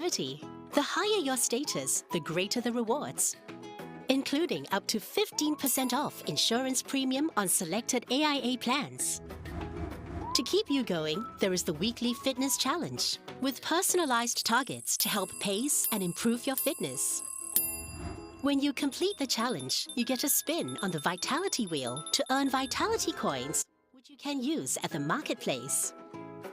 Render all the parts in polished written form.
The higher your status, the greater the rewards, including up to 15% off insurance premium on selected AIA plans. To keep you going, there is the weekly fitness challenge, with personalized targets to help pace and improve your fitness. When you complete the challenge, you get a spin on the Vitality wheel to earn Vitality coins, which you can use at the marketplace.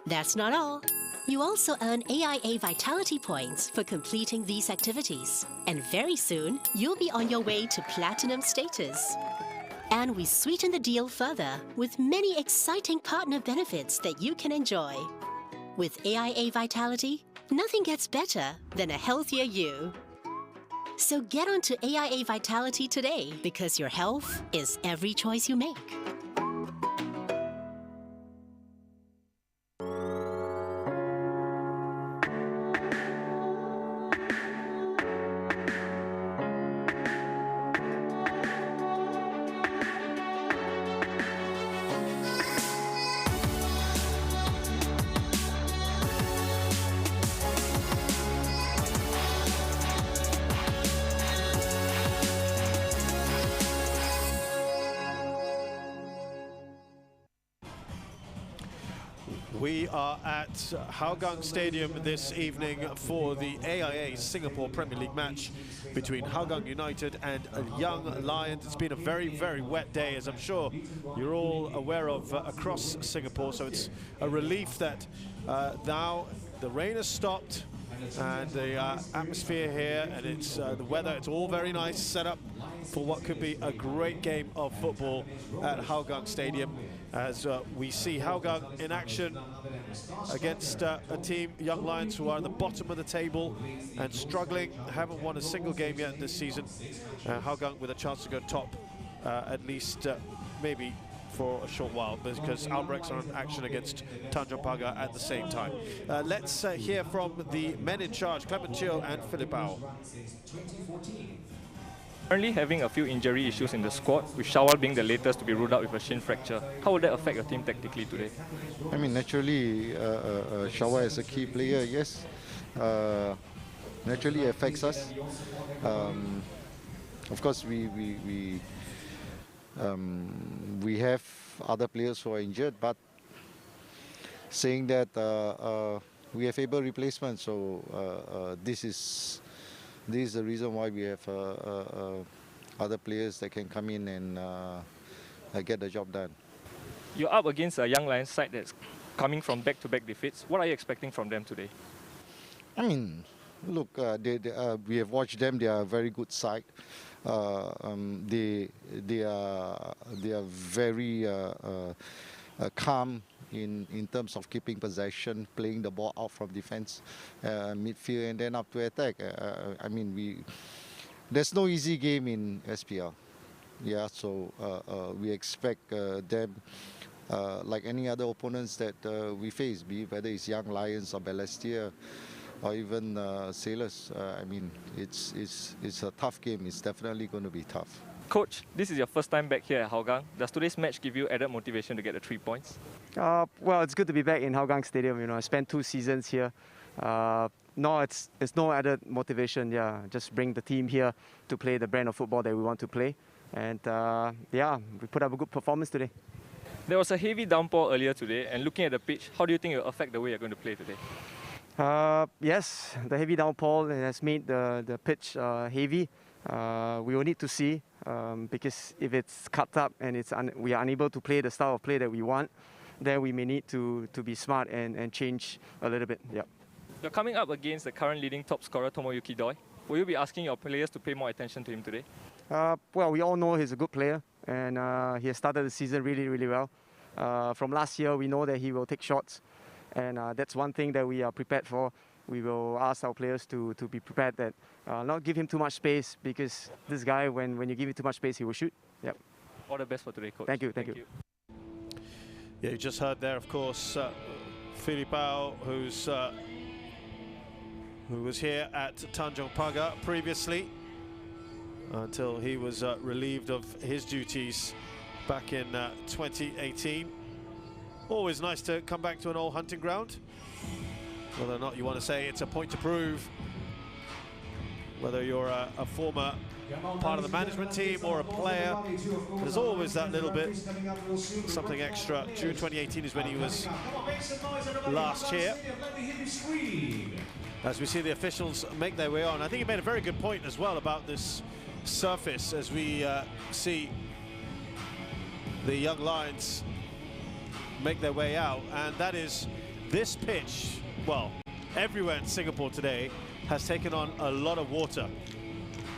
That's not all. You also earn AIA Vitality points for completing these activities. And very soon, you'll be on your way to Platinum status. And we sweeten the deal further with many exciting partner benefits that you can enjoy. With AIA Vitality, nothing gets better than a healthier you. So get onto AIA Vitality today, because your health is every choice you make. We are at Hougang Stadium this evening for the AIA Singapore Premier League match between Hougang United and Young Lions. It's been a very, very wet day, as I'm sure you're all aware of across Singapore, so it's a relief that now the rain has stopped and the atmosphere here and it's the weather, it's all very nice, set up for what could be a great game of football at Hougang Stadium, as we see Hougang in action against a team, Young Lions, who are at the bottom of the table and struggling, haven't won a single game yet this season. Hougang with a chance to go top, at least maybe for a short while, because Albrecht's are in action against Tanjong Pagar at the same time. Let's hear from the men in charge, Clement Chio and Filipao. Currently having a few injury issues in the squad, with Shawal being the latest to be ruled out with a shin fracture. How will that affect your team tactically today? I mean, naturally, Shawal is a key player, yes. Naturally affects us. Of course, we have other players who are injured, but saying that we have able replacements, so this is the reason why we have other players that can come in and get the job done. You're up against a Young Lions side that's coming from back-to-back defeats. What are you expecting from them today? I mean, look, we have watched them. They are a very good side. They are very calm in terms of keeping possession, playing the ball out from defense, midfield, and then up to attack. I mean, there's no easy game in SPL. Yeah, so we expect them, like any other opponents that we face, be whether it's Young Lions or Balestier, or even Sailors. I mean, it's a tough game. It's definitely going to be tough. Coach, this is your first time back here at Hougang. Does today's match give you added motivation to get the 3 points? Well, it's good to be back in Hougang Stadium. You know, I spent 2 seasons here. No, it's no added motivation. Yeah, just bring the team here to play the brand of football that we want to play. And yeah, we put up a good performance today. There was a heavy downpour earlier today, and looking at the pitch, how do you think it will affect the way you're going to play today? Yes, the heavy downpour has made the pitch heavy. We will need to see, because if it's cut up and we are unable to play the style of play that we want, then we may need to be smart and change a little bit. Yeah. You're coming up against the current leading top scorer, Tomoyuki Doi. Will you be asking your players to pay more attention to him today? Well, we all know he's a good player, and he has started the season really, really well. From last year, we know that he will take shots, and that's one thing that we are prepared for. We will ask our players to be prepared that not give him too much space, because this guy, when you give him too much space, he will shoot. Yep. All the best for today, Coach. Thank you. Thank you. Yeah, you just heard there, of course, Filipao, who was here at Tanjong Pagar previously, until he was relieved of his duties back in 2018. Always nice to come back to an old hunting ground. whether or not you want to say it's a point to prove, whether you're a former part of the management team or a player, there's always that little bit, something extra. June 2018 is when he was last here. As we see the officials make their way on, I think he made a very good point as well about this surface, as we see the young Lions make their way out, and that is this pitch, well, everywhere in Singapore today has taken on a lot of water.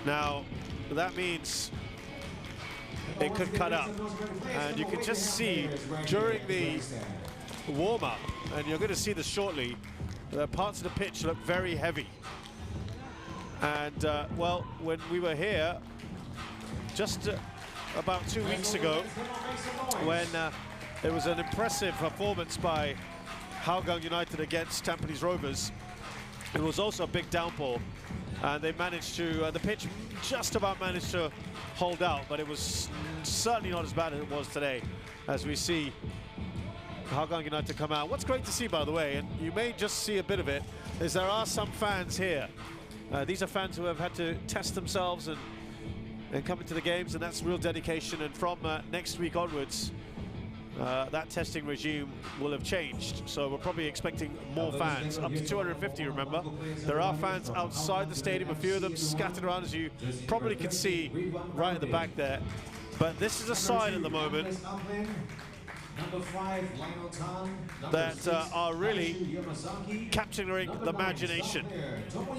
Now, that means it could cut up, and you can just see during the warm-up, and you're going to see this shortly, that parts of the pitch look very heavy. And, well, when we were here just about 2 weeks ago, when it was an impressive performance by Hougang United against Tampines Rovers, it was also a big downpour, and they managed to, the pitch just about managed to hold out, but it was certainly not as bad as it was today, as we see Hougang United come out. What's great to see, by the way, and you may just see a bit of it, is there are some fans here. These are fans who have had to test themselves and come into the games, and that's real dedication. And from next week onwards, that testing regime will have changed. So we're probably expecting more fans, up to 250, remember. There are fans outside the stadium, a few of them scattered around, as you probably can see right at the back there. But this is a sign at the moment that are really capturing the imagination,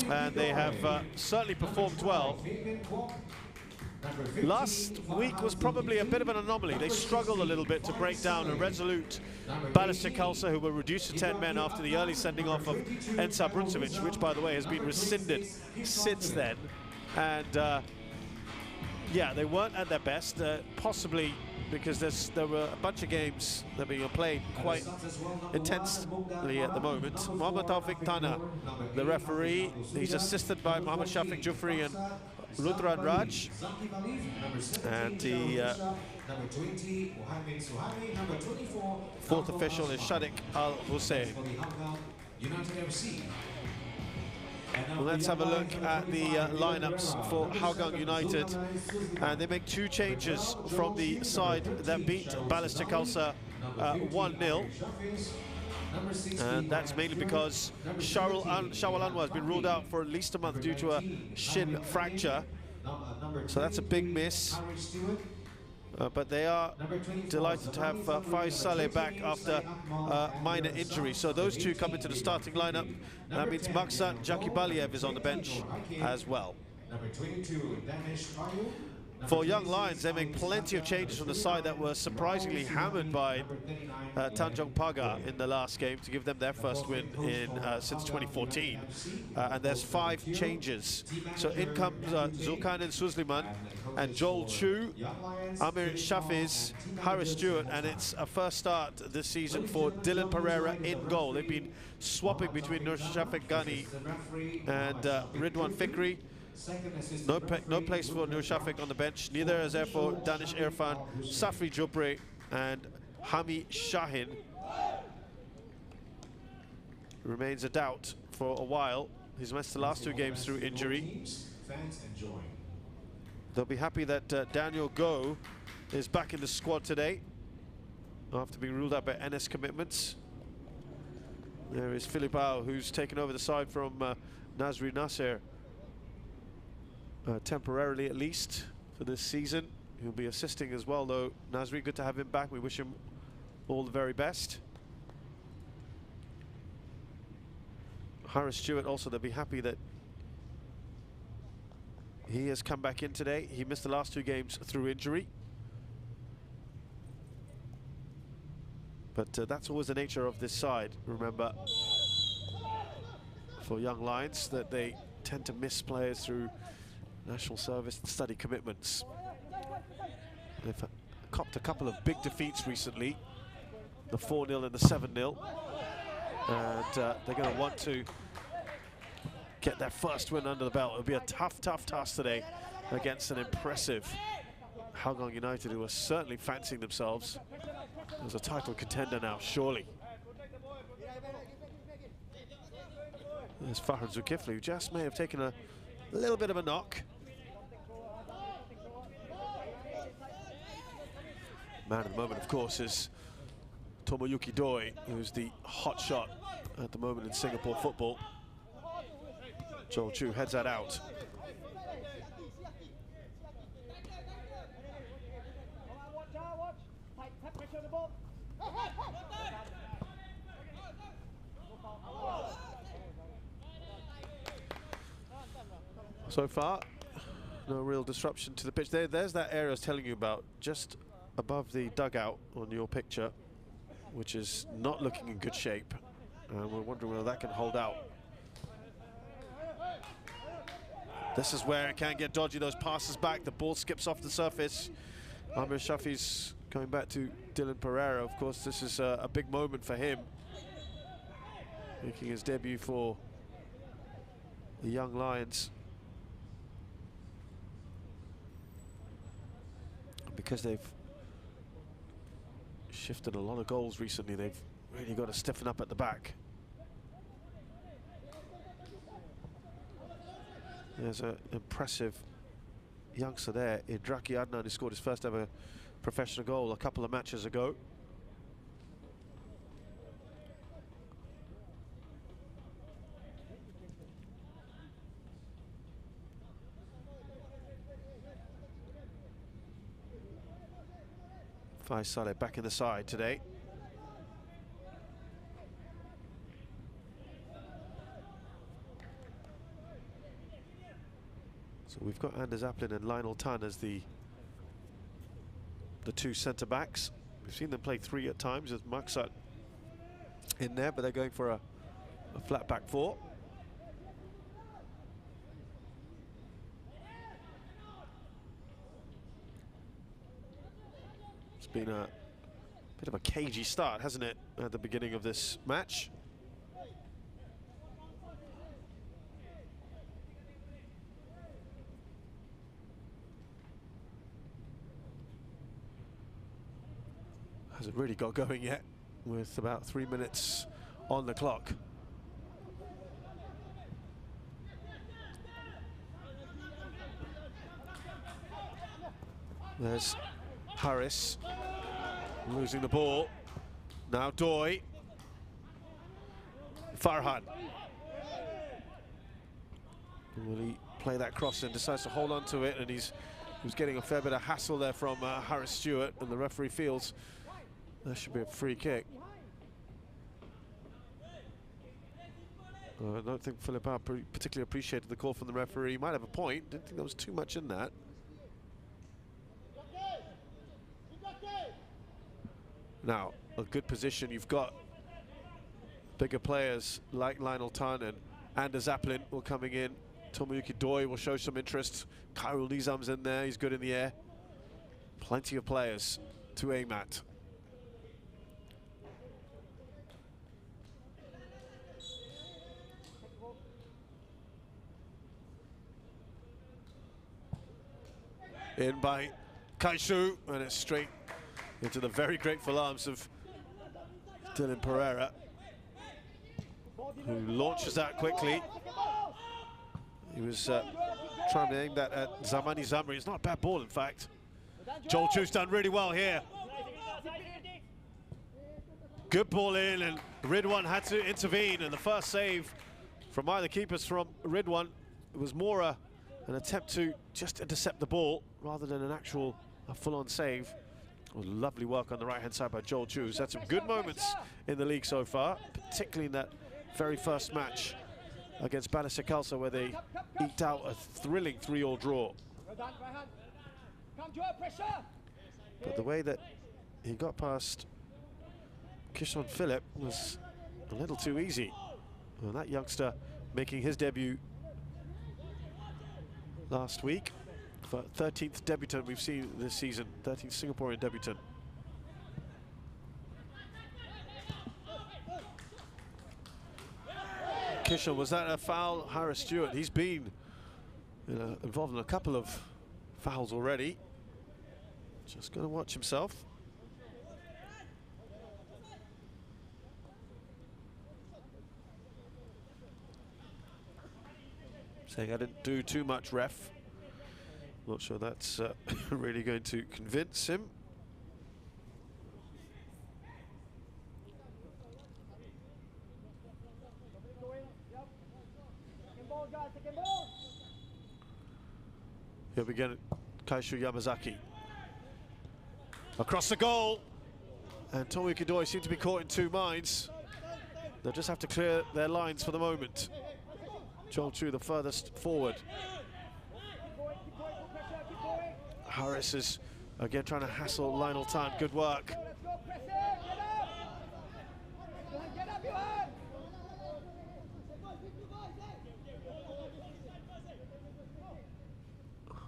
and they have certainly performed well. Last week was probably a bit of an anomaly. They struggled a little bit to break down a resolute Balestier Khalsa, who were reduced to 10 men after the early sending off of Ensa Bruncevic, which, by the way, has been rescinded since then. And yeah, they weren't at their best, possibly because there were a bunch of games that are being played quite intensely at the moment. Muhammad Taufik Tana, the referee, he's assisted by Muhammad Shafiq Jufri and Rudran Raj, and the fourth official is Shadiq Al Hussein. Well, let's have a look at the lineups for Hougang United, and they make two changes from the side that beat Balestier Khalsa 1-0. And that's mainly because Shawal Anwar has been ruled out for at least a month due to a shin fracture. So that's a big miss. But they are delighted to have Faiz Saleh back after minor injury. So those two come into the starting lineup. That means Maksat Jakibaliev is on the bench as well. For Young Lions, they make plenty of changes from the side that were surprisingly hammered by Tanjong Pagar in the last game to give them their first win since 2014. And there's 5 changes. So in comes Zulkarnain Suzliman and Joel Chu, Amir Shafiz, Harris Stewart, and it's a first start this season for Dylan Pereira in goal. They've been swapping between Nur Shafiq Ghani and Ridwan Fikri. No place for Nur Shafiq on the bench. Neither is there for Danish Irfan, Safri Jupre and Hami Shahin. Remains a doubt for a while. He's missed the last 2 games through injury. They'll be happy that Daniel Goh is back in the squad today after being ruled out by NS commitments. There is Filipao, who's taken over the side from Nazri Nasser. Temporarily at least for this season. He'll be assisting as well though. Nazri, good to have him back. We wish him all the very best. Harris Stewart also, they'll be happy that he has come back in today. He missed the last 2 games through injury. But that's always the nature of this side, remember, for Young Lions, that they tend to miss players through national service and study commitments. They've copped a couple of big defeats recently, the 4-0 and the 7-0, and they're going to want to get their first win under the belt. It'll be a tough task today against an impressive Hougang United, who are certainly fancying themselves as a title contender now, surely. There's Farhan Zulkifli, who just may have taken a little bit of a knock. Man of the moment, of course, is Tomoyuki Doi, who's the hot shot at the moment in Singapore football. Joel Chu heads that out. So far, no real disruption to the pitch. There's that area I was telling you about, just above the dugout on your picture, which is not looking in good shape. And we're wondering whether that can hold out. This is where it can get dodgy, those passes back. The ball skips off the surface. Amir Shafi's going back to Dylan Pereira. Of course, this is a big moment for him, making his debut for the Young Lions. Because they've shifted a lot of goals recently, they've really got to stiffen up at the back. There's an impressive youngster there, Indraki Adnan, who scored his first ever professional goal a couple of matches ago. Faisal back in the side today. So we've got Anders Aplin and Lionel Tan as the two centre-backs. We've seen them play three at times with Maksat in there, but they're going for a flat back four. It's been a bit of a cagey start, hasn't it, at the beginning of this match? Hasn't really got going yet, with about 3 minutes on the clock. There's Harris losing the ball. Now Doi. Farhan. Will he play that cross in? Decides to hold on to it, and he's getting a fair bit of hassle there from Harris Stewart, and the referee feels that should be a free kick. I don't think Philippa particularly appreciated the call from the referee. He might have a point. Didn't think there was too much in that. Now, a good position. You've got bigger players like Lionel Tan and Anders Aplin will coming in. Tomoyuki Doi will show some interest. Khairul Nizam's in there. He's good in the air. Plenty of players to aim at. In by Kaishu, and it's straight into the very grateful arms of Dylan Pereira, who launches that quickly. He was trying to aim that at Zamani Zamri. It's not a bad ball, in fact. Joel Chu's done really well here. Good ball in, and Ridwan had to intervene, and the first save from either keepers from Ridwan, it was more an attempt to just intercept the ball rather than an actual full-on save. Well, lovely work on the right-hand side by Joel Chu. He's had some good moments in the league so far, particularly in that very first match against Balestier Khalsa, where they eked out a thrilling 3-3 draw. But the way that he got past Kishon Philip was a little too easy. Well, that youngster making his debut last week, for 13th debutant we've seen this season, 13th Singaporean debutant. Kishon, was that a foul? Harris Stewart, he's been involved in a couple of fouls already. Just going to watch himself. saying I didn't do too much, ref. Not sure that's really going to convince him. Here we go, Kaishu Yamazaki. Across the goal. And Tomoyuki Doi seem to be caught in two minds. They'll just have to clear their lines for the moment. Joel Chu the furthest forward. Harris is again trying to hassle Lionel Tan. Good work.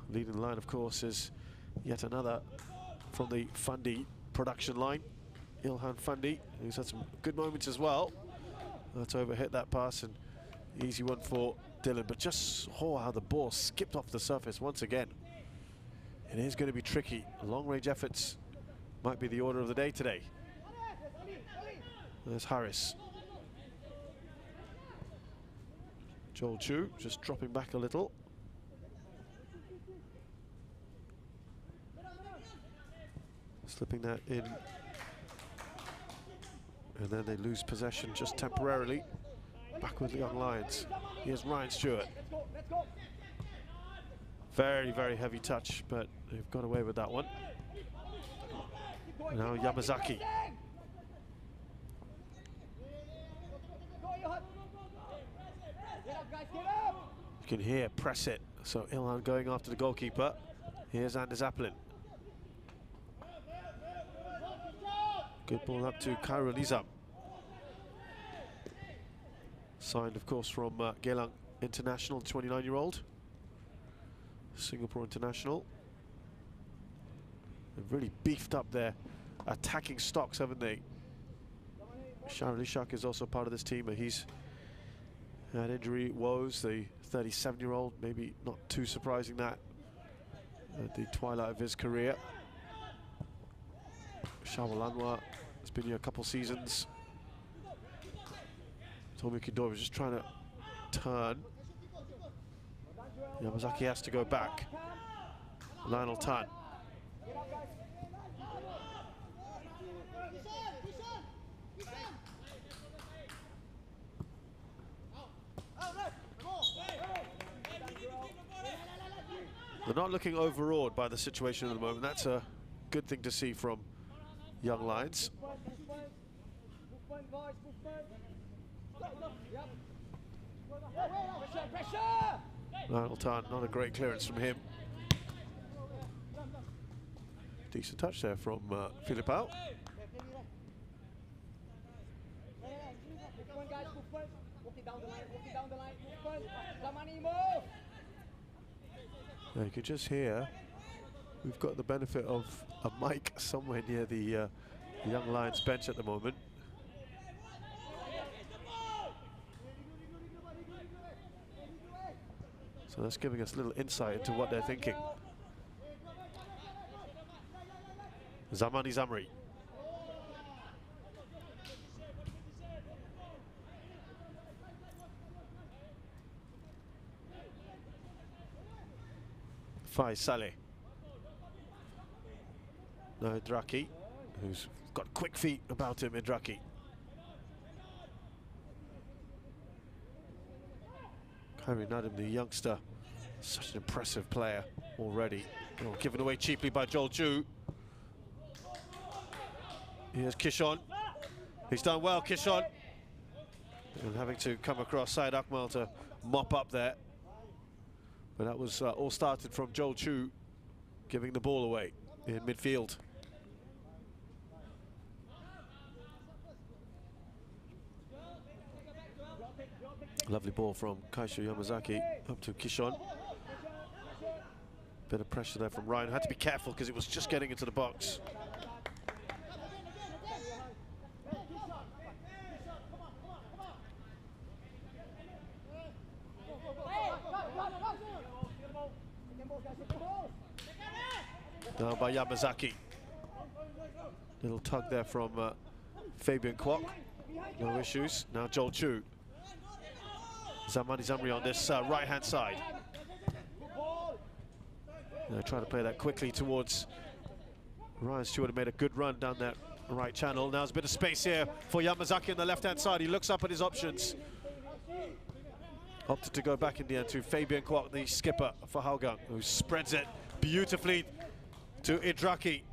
Leading the line, of course, is yet another from the Fundy production line. Ilhan Fundy, who's had some good moments as well. To overhit that pass, and easy one for Dylan, but just how the ball skipped off the surface once again. It is going to be tricky. Long-range efforts might be the order of the day today. There's Harris. Joel Chu just dropping back a little. Slipping that in. And then they lose possession just temporarily. Back with the Young Lions. Here's Ryan Stewart. Very, very heavy touch, but they've got away with that one. Now Yamazaki. You can hear press it. So Ilhan going after the goalkeeper. Here's Anders Applin. Good ball up to Khairul Nizam. Signed, of course, from Geylang International, 29-year-old. Singapore International. They've really beefed up their attacking stocks, haven't they? Shahril Ishak is also part of this team, but he's had injury woes. The 37-year-old, maybe not too surprising that at the twilight of his career. Shawal Anwar has been here a couple seasons. Tomoyuki Doi was just trying to turn. Yamazaki has to go back. Lionel Tan. They're not looking overawed by the situation at the moment. That's a good thing to see from Young Lions. Lionel Tan, not a great clearance from him. Decent touch there from Filipao. Now you can just hear, we've got the benefit of a mic somewhere near the Young Lions bench at the moment. So that's giving us a little insight into what they're thinking. Zamani Zamri. Faiz Saleh. No, Draki, who's got quick feet about him, Draki. Kyrie Nadim, the youngster, such an impressive player already. Oh, given away cheaply by Joel Chu. Here's Kishon. He's done well, Kishon. And having to come across Syed Akmal to mop up there. But that was all started from Joel Chu giving the ball away in midfield. Lovely ball from Kaishu Yamazaki up to Kishon. Bit of pressure there from Ryan. Had to be careful because it was just getting into the box. Down by Yamazaki. Little tug there from Fabian Kwok. No issues. Now Joel Chu. Zamani Zamri on this right-hand side. They're trying to play that quickly towards Ryan Stewart, who made a good run down that right channel. Now there's a bit of space here for Yamazaki on the left-hand side. He looks up at his options. Opted to go back in the end to Fabian Kwok, the skipper for Hougang, who spreads it beautifully to Idraki.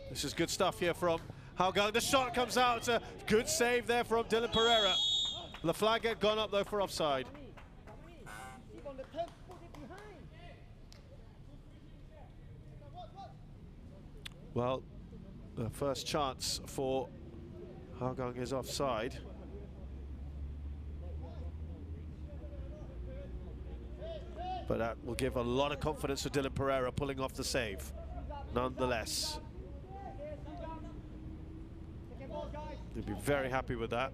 This is good stuff here from Hougang. The shot comes out. It's a good save there from Dylan Pereira. The flag had gone up though for offside. Well, the first chance for Hougang is offside. But that will give a lot of confidence to Dylan Pereira pulling off the save, nonetheless. He'll be very happy with that.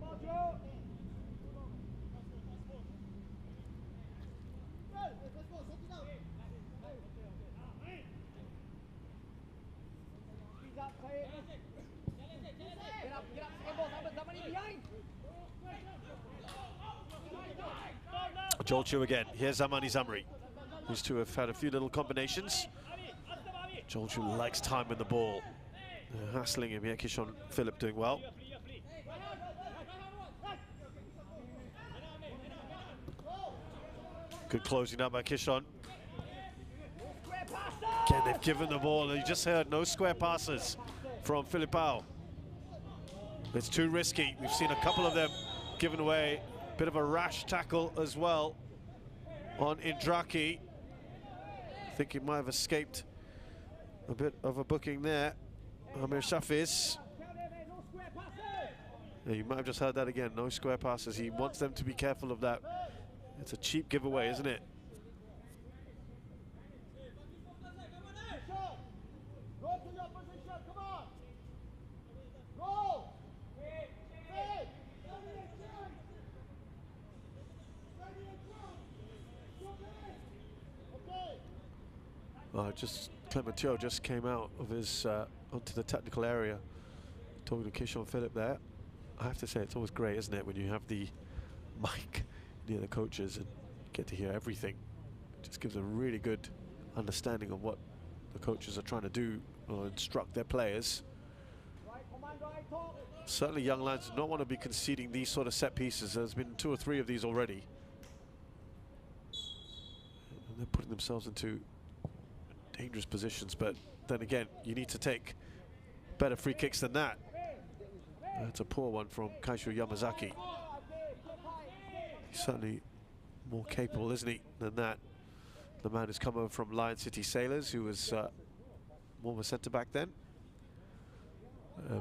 Joel Chu again. Here's Zamani Zamri. These two have had a few little combinations. Joel Chu likes time with the ball. Hassling him here. Kishon Philip doing well. Good closing out by Kishon. Again, they've given the ball. You just heard no square passes from Filipao. It's too risky. We've seen a couple of them given away. Bit of a rash tackle as well on Indraki. I think he might have escaped a bit of a booking there. Amir Shafiz. Yeah, you might have just heard that again. No square passes. He wants them to be careful of that. It's a cheap giveaway, isn't it? Clementio just came out of his onto the technical area, talking to Kishon Philip there. I have to say, it's always great, isn't it, when you have the mic near the coaches and get to hear everything. It just gives a really good understanding of what the coaches are trying to do or instruct their players. Certainly young lads do not want to be conceding these sort of set pieces. There's been 2 or 3 of these already. And they're putting themselves into dangerous positions, but then again, you need to take better free kicks than that. That's a poor one from Kaishu Yamazaki. He's certainly more capable, isn't he, than that. The man who's come over from Lion City Sailors, who was more of a centre-back then.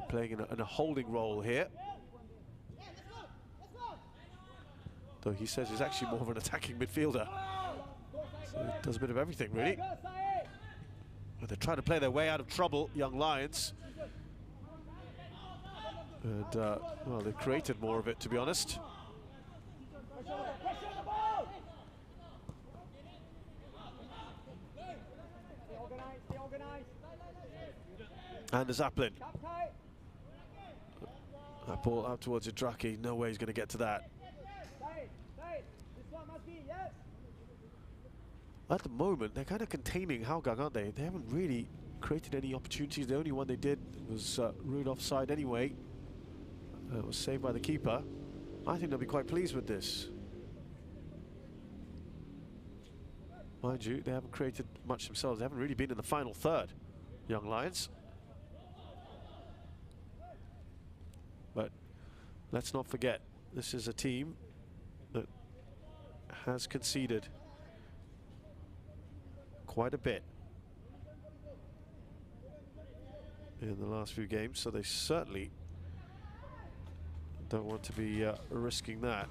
Playing in a holding role here. Though he says he's actually more of an attacking midfielder. So he does a bit of everything, really. But they're trying to play their way out of trouble, young Lions. And, well, they've created more of it, to be honest. And the Zaplin. That ball out towards Idraki. No way he's going to get to that. At the moment, they're kind of containing Hougang, aren't they? They haven't really created any opportunities. The only one they did was ruled offside anyway. It was saved by the keeper. I think they'll be quite pleased with this. Mind you, they haven't created much themselves. They haven't really been in the final third, young Lions. But let's not forget, this is a team that has conceded quite a bit in the last few games, so they certainly don't want to be risking that.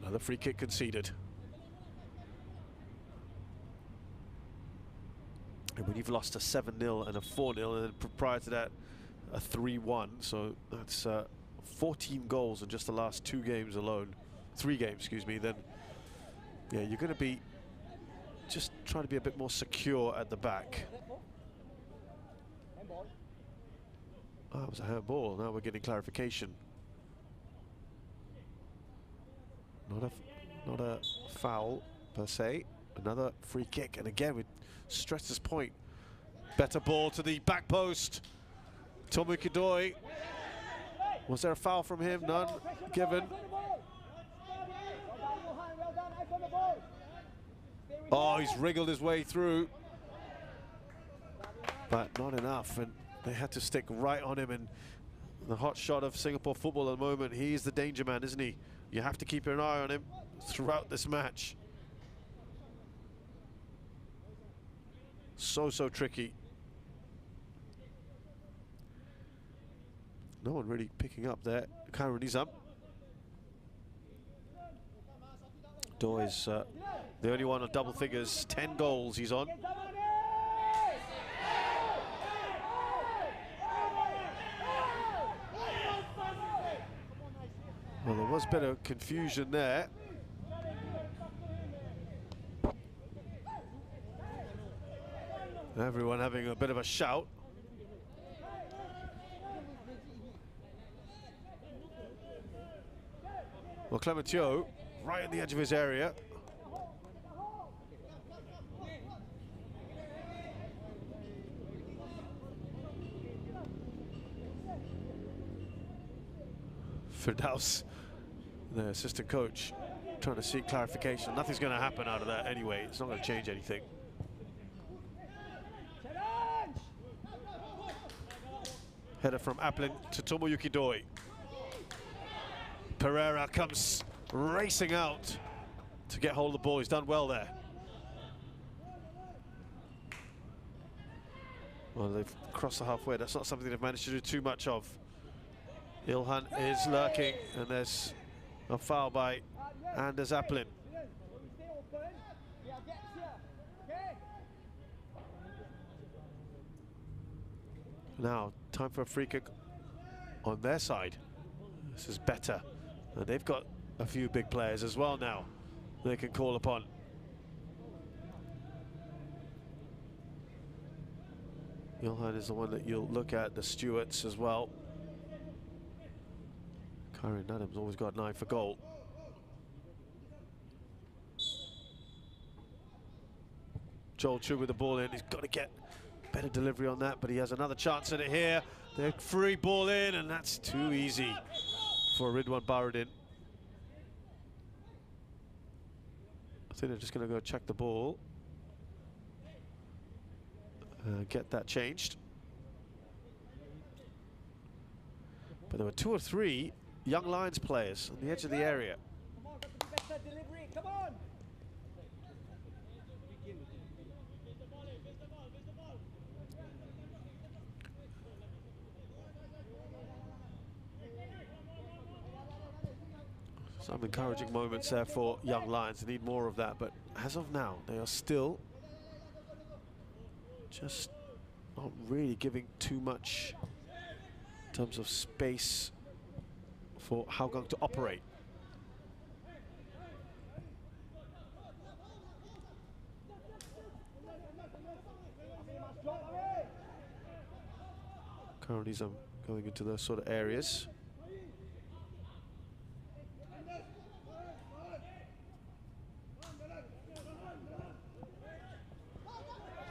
Another free kick conceded. And when you've lost a 7-0 and a 4-0, and then prior to that a 3-1, so that's 14 goals in just the last 2 games alone, 3 games, excuse me, then yeah, you're going to be just trying to be a bit more secure at the back. Oh, it was a handball. Now we're getting clarification. Not a foul per se. Another free kick, and again we stress this point. Better ball to the back post. Tomoyuki Doi. Was there a foul from him? None given. Oh, he's wriggled his way through, but not enough, and they had to stick right on him. And the hot shot of Singapore football at the moment, he's the danger man, isn't he? You have to keep an eye on him throughout this match. So tricky. No one really picking up there. Kairon's up. Doi's the only one on double figures. 10 goals he's on. Well, there was a bit of confusion there. Everyone having a bit of a shout. Well, Clementio, right at the edge of his area. Firdaus, the assistant coach, trying to seek clarification. Nothing's going to happen out of that anyway. It's not going to change anything. Header from Applin to Tomoyuki Doi. Pereira comes racing out to get hold of the ball. He's done well there. Well, they've crossed the halfway. That's not something they've managed to do too much of. Ilhan is lurking, and there's a foul by Anders Applin. Now, time for a free kick on their side. This is better. And they've got a few big players as well now they can call upon. Ilhan is the one that you'll look at, the Stewarts as well. Karen Adams always got an eye for goal. Joel Chu with the ball in. He's got to get better delivery on that, but he has another chance at it here. The free ball in, and that's too easy for Ridwan Baradin. I think they're just going to go check the ball. Get that changed. But there were 2 or 3 young Lions players on the edge of the area. Come on. Some encouraging moments there for young Lions. They need more of that, but as of now, they are still just not really giving too much in terms of space for Hougang to operate. Currently, I'm going into those sort of areas.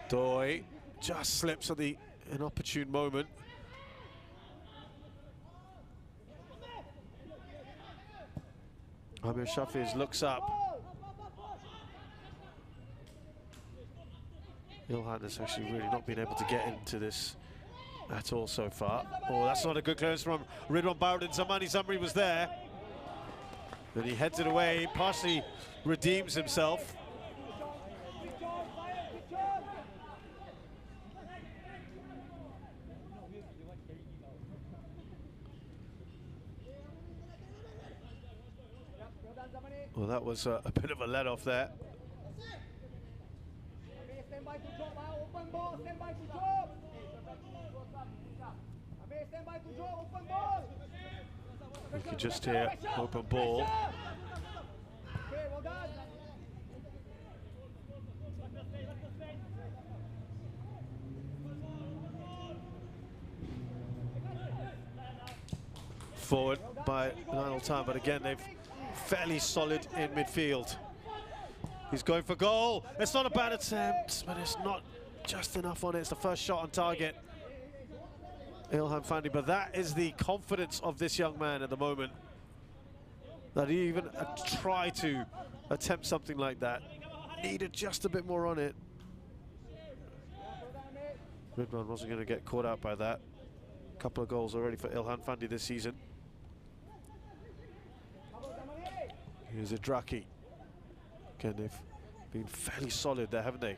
Doi just slips at the inopportune moment. Amir Shafiz looks up. Ilhan has actually really not been able to get into this at all so far. Oh, that's not a good clearance from Ridwan Baradin. Zamani Zamri was there. Then he heads it away, partially redeems himself. Well, that was a bit of a let-off there. You can just hear open ball. forward by Lionel Tan, but again, they've fairly solid in midfield. He's going for goal. It's not a bad attempt, but it's not just enough on it. It's the first shot on target. Ilham Fandi, but that is the confidence of this young man at the moment, that he even tried to attempt something like that. Needed just a bit more on it. Ridwan wasn't going to get caught out by that. A couple of goals already for Ilhan Fandi this season. Here's Idraki. Again, they've been fairly solid there, haven't they?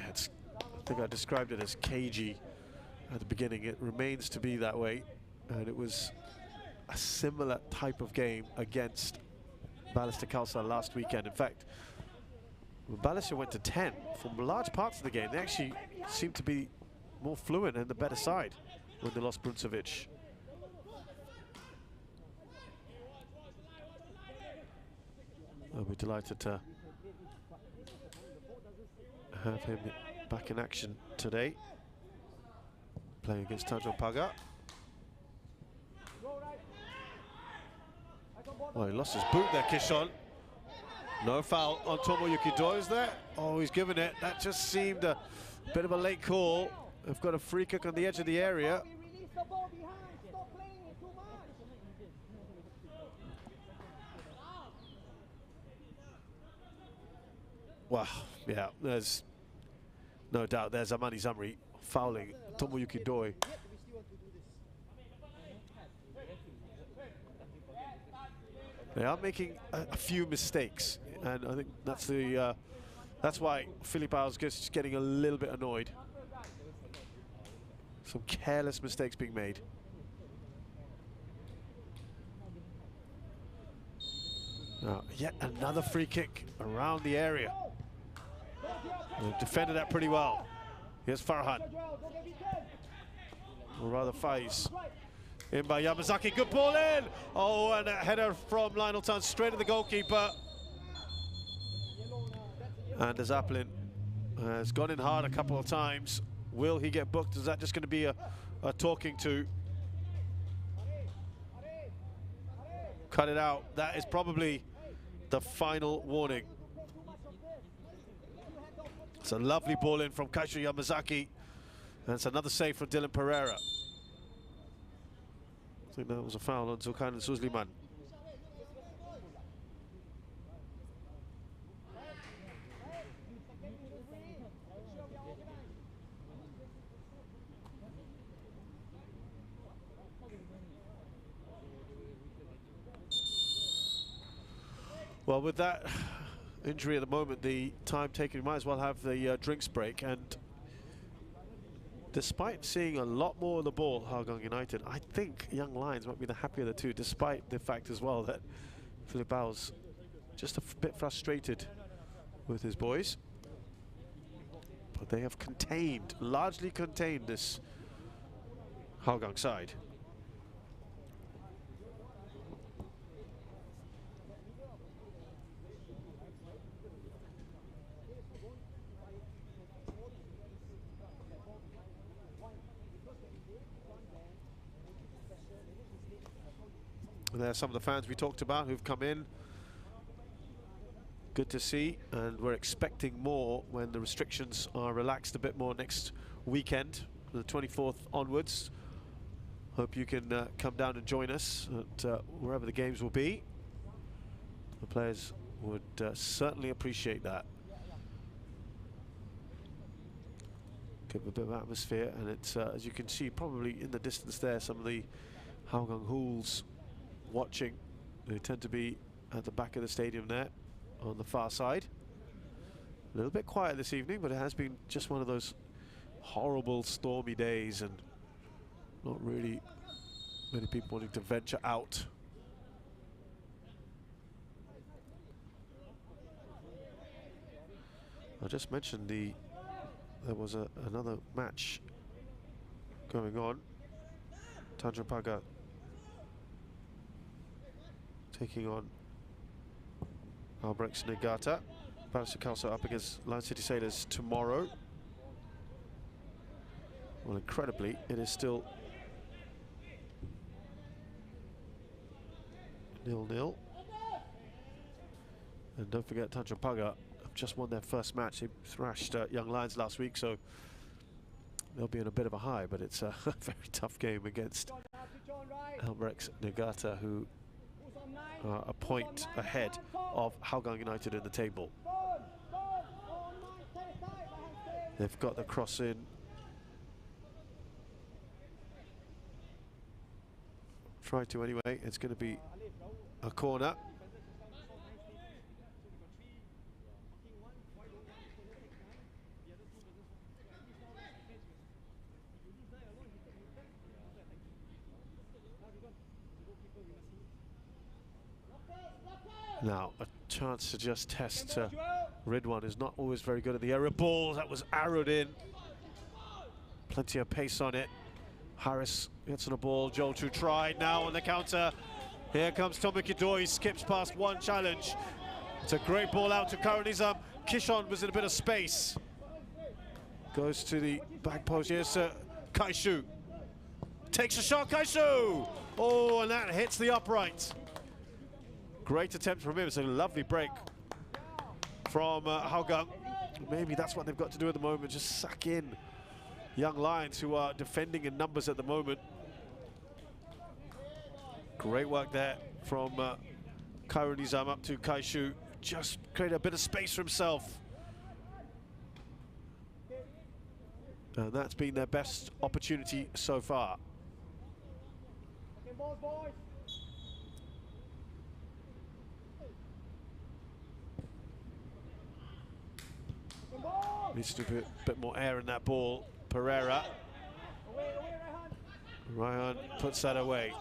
I think I described it as cagey at the beginning. It remains to be that way, and it was a similar type of game against Balestier Khalsa last weekend. In fact, when Balestier went to 10 for large parts of the game, they actually seemed to be more fluent and the better side when they lost Bruncevic. I'll be delighted to have him back in action today, playing against Tanjung Pagar. Oh, he lost his boot there, Kishon. No foul on Tomoyuki Doi, is there? Oh, he's given it. That just seemed a bit of a late call. They've got a free kick on the edge of the area. Wow, yeah, there's no doubt there's Amani Zamri fouling Tomoyuki Doi. They are making a few mistakes, and I think that's why Filipão's just getting a little bit annoyed. Some careless mistakes being made. Now, yet another free kick around the area. They've defended that pretty well. Here's Farhan. Or rather Faiz. In by Yamazaki, good ball in! Oh, and a header from Lionel Tan straight at the goalkeeper. And Zaplin has gone in hard a couple of times. Will he get booked? Is that just going to be a talking to? Cut it out. That is probably the final warning. It's a lovely ball in from Kaishu Yamazaki. And it's another save from Dylan Pereira. I think that was a foul on Zulkarnain Suzliman. Well, with that injury at the moment, the time taken, we might as well have the drinks break. And despite seeing a lot more of the ball, Hougang United, I think Young Lions might be the happier of the two, despite the fact as well that Filipão's just a bit frustrated with his boys. But they have contained, largely contained this Hougang side. There are some of the fans we talked about who've come in. Good to see, and we're expecting more when the restrictions are relaxed a bit more next weekend, the 24th onwards. Hope you can come down and join us at wherever the games will be. The players would certainly appreciate that. Give a bit of atmosphere, and it's as you can see, probably in the distance there, some of the Hougang Hools watching. They tend to be at the back of the stadium there on the far side. A little bit quiet this evening, but it has been just one of those horrible stormy days and not really many people wanting to venture out. I just mentioned there was another match going on. Tanjung Pagar taking on Albrecht's Negata. Barca up against Lion City Sailors tomorrow. Well, incredibly, it is still 0-0. And don't forget, Tanjung Pagar have just won their first match. They thrashed Young Lions last week, so they'll be in a bit of a high, but it's a very tough game against Albrecht's Negata, who are a point ahead of Hougang United in the table. They've got the cross in. Try to anyway. It's going to be a corner. Now, a chance to just test Ridwan, is not always very good at the area ball. That was arrowed in. Plenty of pace on it. Harris gets on the ball. Joel Chu tried now on the counter. Here comes Tomoyuki Doi, skips past one challenge. It's a great ball out to Karanizam. Kishon was in a bit of space. Goes to the back post. Here's Kaishu. Takes a shot, Kaishu! Oh, and that hits the upright. Great attempt from him. It's a lovely break from Hougang. Maybe that's what they've got to do at the moment, just suck in Young Lions, who are defending in numbers at the moment. Great work there from Kairunizam up to Kaishu. Just create a bit of space for himself. And that's been their best opportunity so far. Needs to be a bit more air in that ball. Pereira. Ryan puts that away.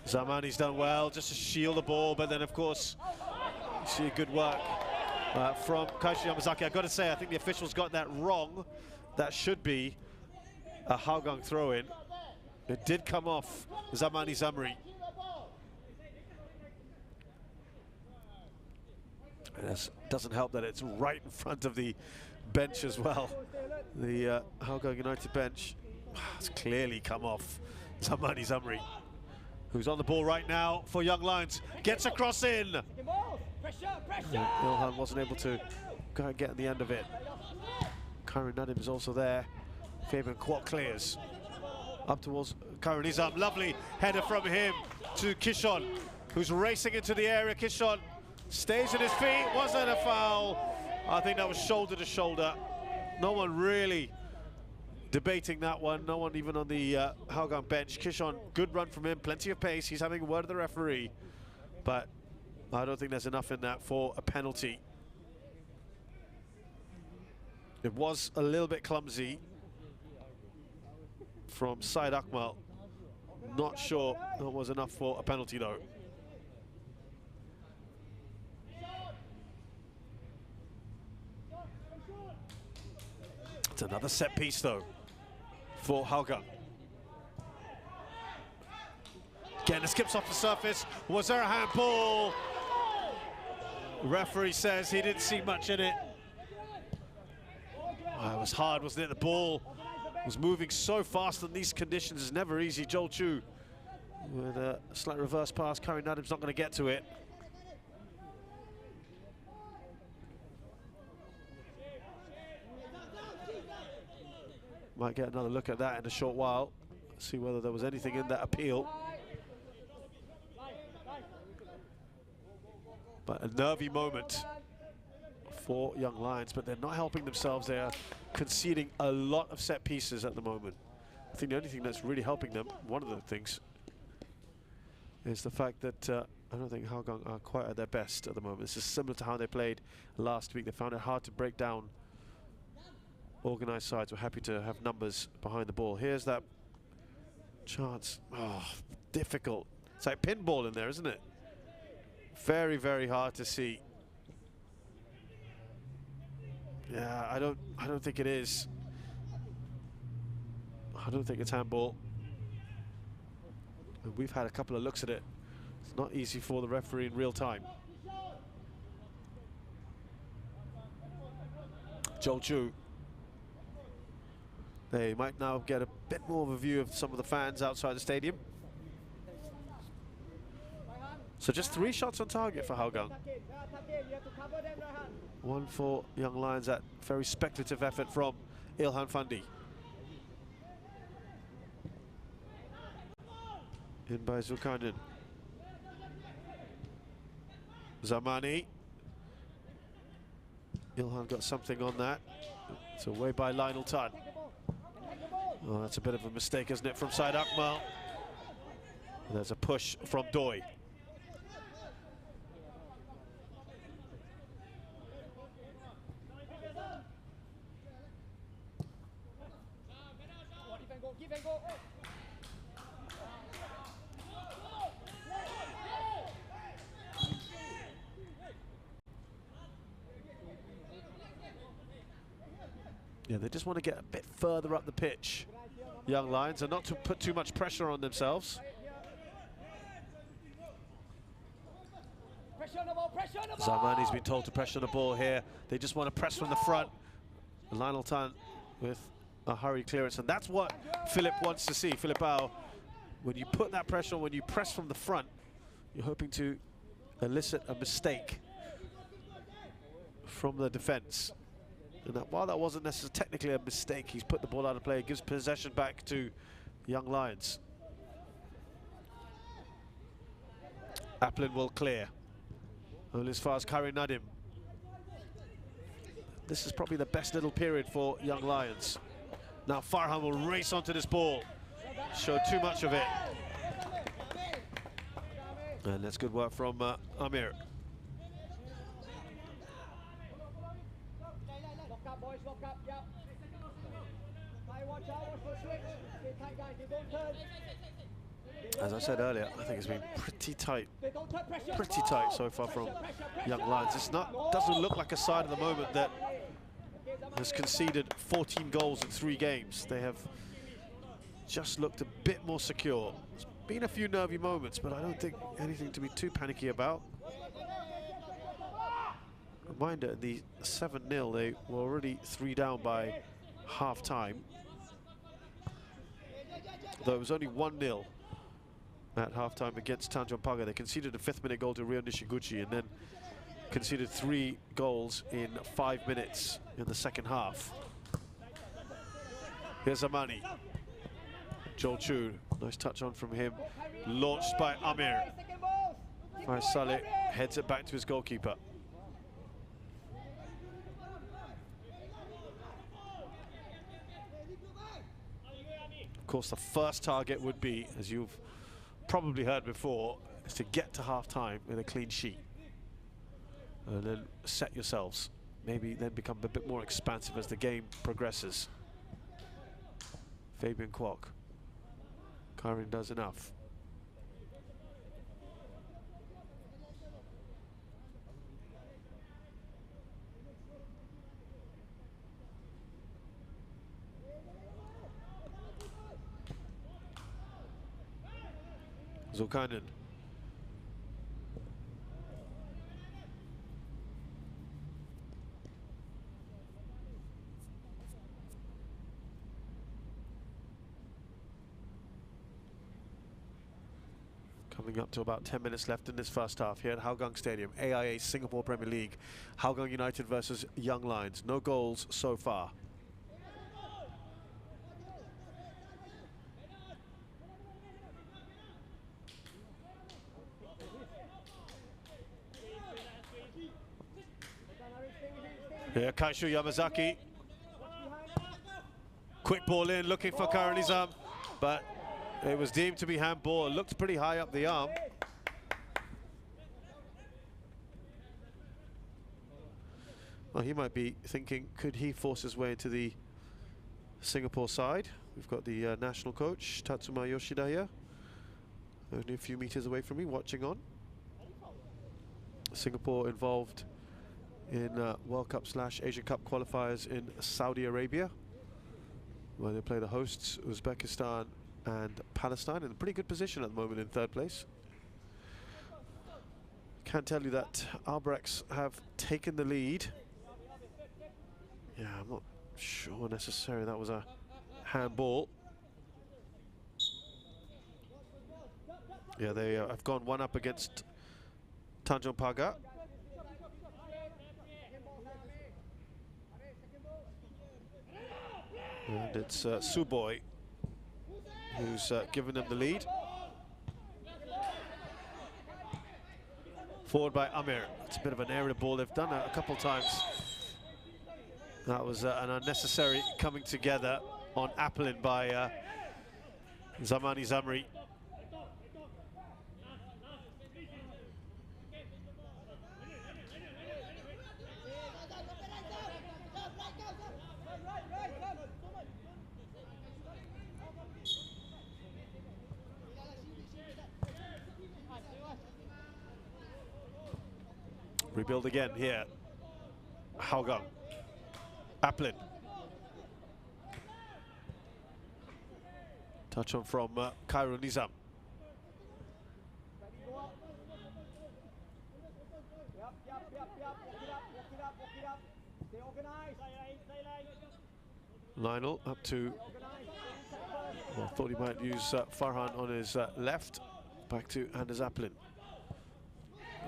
Zamani's done well just to shield the ball, but then of course you see good work from Kaishu Yamazaki. I've got to say, I think the officials got that wrong. That should be a Hougang throw-in. It did come off Zamani Zamri. It doesn't help that it's right in front of the bench as well. The Hougang United bench. It's clearly come off Zamani Zamri, who's on the ball right now for Young Lions. Gets a cross in. Ilhan wasn't able to go and get at the end of it. Karen Nadim is also there. Fabian Kwok clears. Up towards Karanizam. Lovely header from him to Kishon, who's racing into the area. Kishon stays at his feet. Was that a foul? I think that was shoulder to shoulder. No one really debating that one. No one even on the Hougang bench. Kishon, good run from him. Plenty of pace. He's having a word with the referee. But I don't think there's enough in that for a penalty. It was a little bit clumsy from Syed Akmal. Not sure that was enough for a penalty though. It's another set piece though for Hougang. Again, it skips off the surface. Was there a handball? Referee says he didn't see much in it. Oh, it was hard, wasn't it? The ball was moving so fast in these conditions. It's never easy. Joel Chu with a slight reverse pass. Karim Nadim's not going to get to it. Might get another look at that in a short while. See whether there was anything in that appeal. But a nervy moment for Young Lions, but they're not helping themselves. They are conceding a lot of set pieces at the moment. I think the only thing that's really helping them, one of the things, is the fact that I don't think Hougang are quite at their best at the moment. This is similar to how they played last week. They found it hard to break down organised sides. We're happy to have numbers behind the ball. Here's that chance. Oh, difficult. It's like pinball in there, isn't it? Very, very hard to see. Yeah, I don't think it is. I don't think it's handball. We've had a couple of looks at it It's not easy for the referee in real time. Joel Chu. They might now get a bit more of a view of some of the fans outside the stadium. So just 3 shots on target for Hougang. 1 for Young Lions, that very speculative effort from Ilhan Fandi. In by Zulkarnain. Zamani. Ilhan got something on that. It's away by Lionel Tan. Oh, that's a bit of a mistake, isn't it, from Syed Akmal. There's a push from Doi. Yeah, they just want to get a bit further up the pitch, Young Lions, and not to put too much pressure on themselves. Zamani's been told to pressure the ball here. They just want to press from the front. Lionel Tan with a hurried clearance, and that's what Philip wants to see. Philipao, when you put that pressure on, when you press from the front, you're hoping to elicit a mistake from the defense. And that, while that wasn't necessarily technically a mistake, he's put the ball out of play, gives possession back to Young Lions. Applin will clear. Only as far as Karim Nadim. This is probably the best little period for Young Lions. Now Farhan will race onto this ball. Showed too much of it. And that's good work from Amir. As I said earlier, I think it's been pretty tight so far from Young Lions. It's doesn't look like a side at the moment that has conceded 14 goals in 3 games. They have just looked a bit more secure. There's been a few nervy moments, but I don't think anything to be too panicky about. Reminder, in the 7-0, they were already 3 down by half-time. Though it was only 1-0 at half-time against Tanjong Pagar. They conceded a 5th-minute goal to Rio Nishiguchi and then conceded 3 goals in 5 minutes in the second half. Here's Amani. Joel Chu, nice touch on from him. Launched by Amir. Faisal heads it back to his goalkeeper. Of course, the first target would be, as you've probably heard before, is to get to half-time with a clean sheet. And then set yourselves. Maybe then become a bit more expansive as the game progresses. Fabian Kwok. Karin does enough. Zulkarnain. Coming up to about 10 minutes left in this first half here at Hougang Stadium, AIA Singapore Premier League. Hougang United versus Young Lions. No goals so far. Here, Kaishu Yamazaki. Quick ball in, looking for Karanizam, but it was deemed to be handball. It looked pretty high up the arm. Well, he might be thinking, could he force his way into the Singapore side? We've got the national coach, Tatsuma Yoshida, here. Only a few meters away from me, watching on. Singapore involved in World Cup / Asian Cup qualifiers in Saudi Arabia, where they play the hosts, Uzbekistan and Palestine, in a pretty good position at the moment in 3rd place. Can tell you that Albrechts have taken the lead. Yeah, I'm not sure necessarily that was a handball. Yeah, they have gone one up against Tanjung Pagar. And it's Suboi who's given them the lead. Forward by Amir. It's a bit of an area ball. They've done it a couple times. That was an unnecessary coming together on Appelin by Zamani Zamri. Rebuild again here. Hougang. Appelin. Touch on from Khairul Nizam. Lionel up to, well, thought he might use Farhan on his left. Back to Anders Appelin.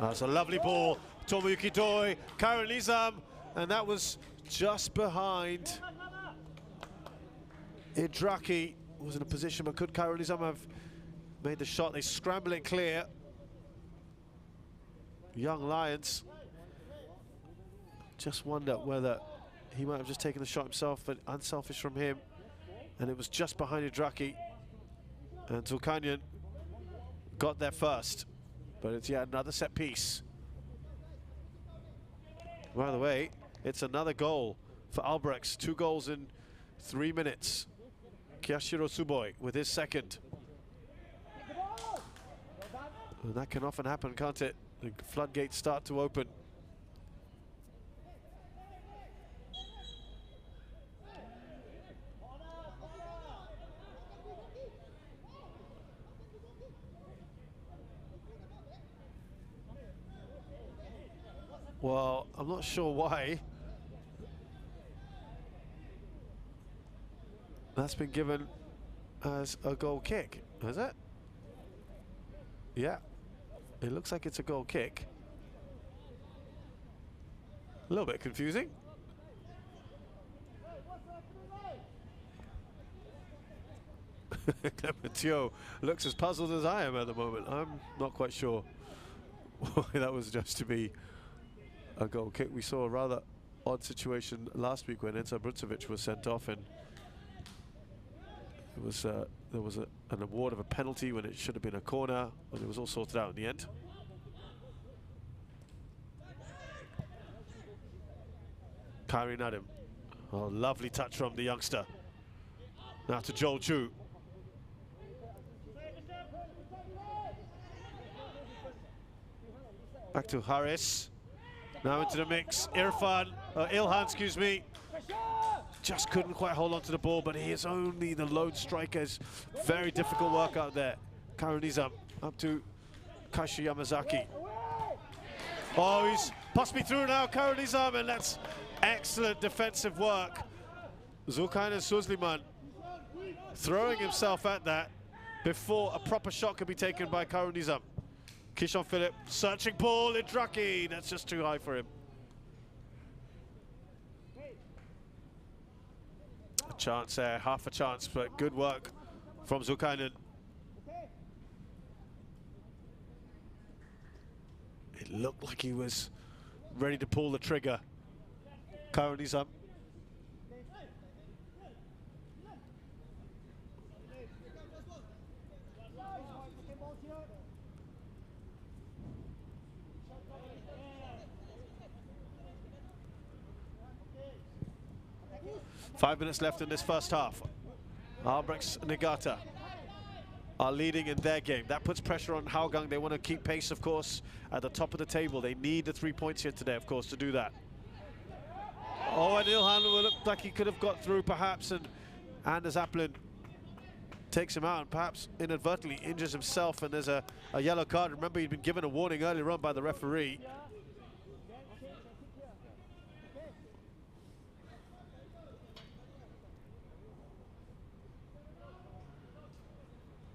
That's a lovely ball. Tomoyuki Doi, Khairul Nizam, and that was just behind. Idraki was in a position, but could Khairul Nizam have made the shot? They scramble it clear. Young Lions. Just wonder whether he might have just taken the shot himself, but unselfish from him. And it was just behind Idraki. And Zulkarnain got there first. But it's yet another set piece. By the way, it's another goal for Albrechts. 2 goals in 3 minutes. Kiyashiro Suboi with his second. And that can often happen, can't it? The floodgates start to open. Well, I'm not sure why that's been given as a goal kick, is it? Yeah, it looks like it's a goal kick. A little bit confusing. Clementio looks as puzzled as I am at the moment. I'm not quite sure why that was just to be a goal kick. We saw a rather odd situation last week when Enza Brucevic was sent off, and it was there was an award of a penalty when it should have been a corner, but it was all sorted out in the end. Kyrie Nadim. Oh, lovely touch from the youngster. Now to Joel Chu. Back to Haris. Now into the mix, Ilhan, excuse me. Just couldn't quite hold on to the ball, but he is only the lone striker. It's very difficult work out there. Khairul Nizam up to Kashi Yamazaki. Oh, he's passed me through now, Khairul Nizam, and that's excellent defensive work. Zulkarnain Suzliman throwing himself at that before a proper shot could be taken by Khairul Nizam. Kishon Philip, searching ball, Idraki, that's just too high for him. A chance there, half a chance, but good work from Zulkarnain. It looked like he was ready to pull the trigger. Khairul Nizam. 5 minutes left in this first half. Albrechts Nagata are leading in their game. That puts pressure on Hougang. They want to keep pace, of course, at the top of the table. They need the 3 points here today, of course, to do that. Oh, and Ilhan looked like he could have got through, perhaps, and Anders Appelin takes him out and perhaps inadvertently injures himself, and there's a yellow card. Remember, he'd been given a warning earlier on by the referee.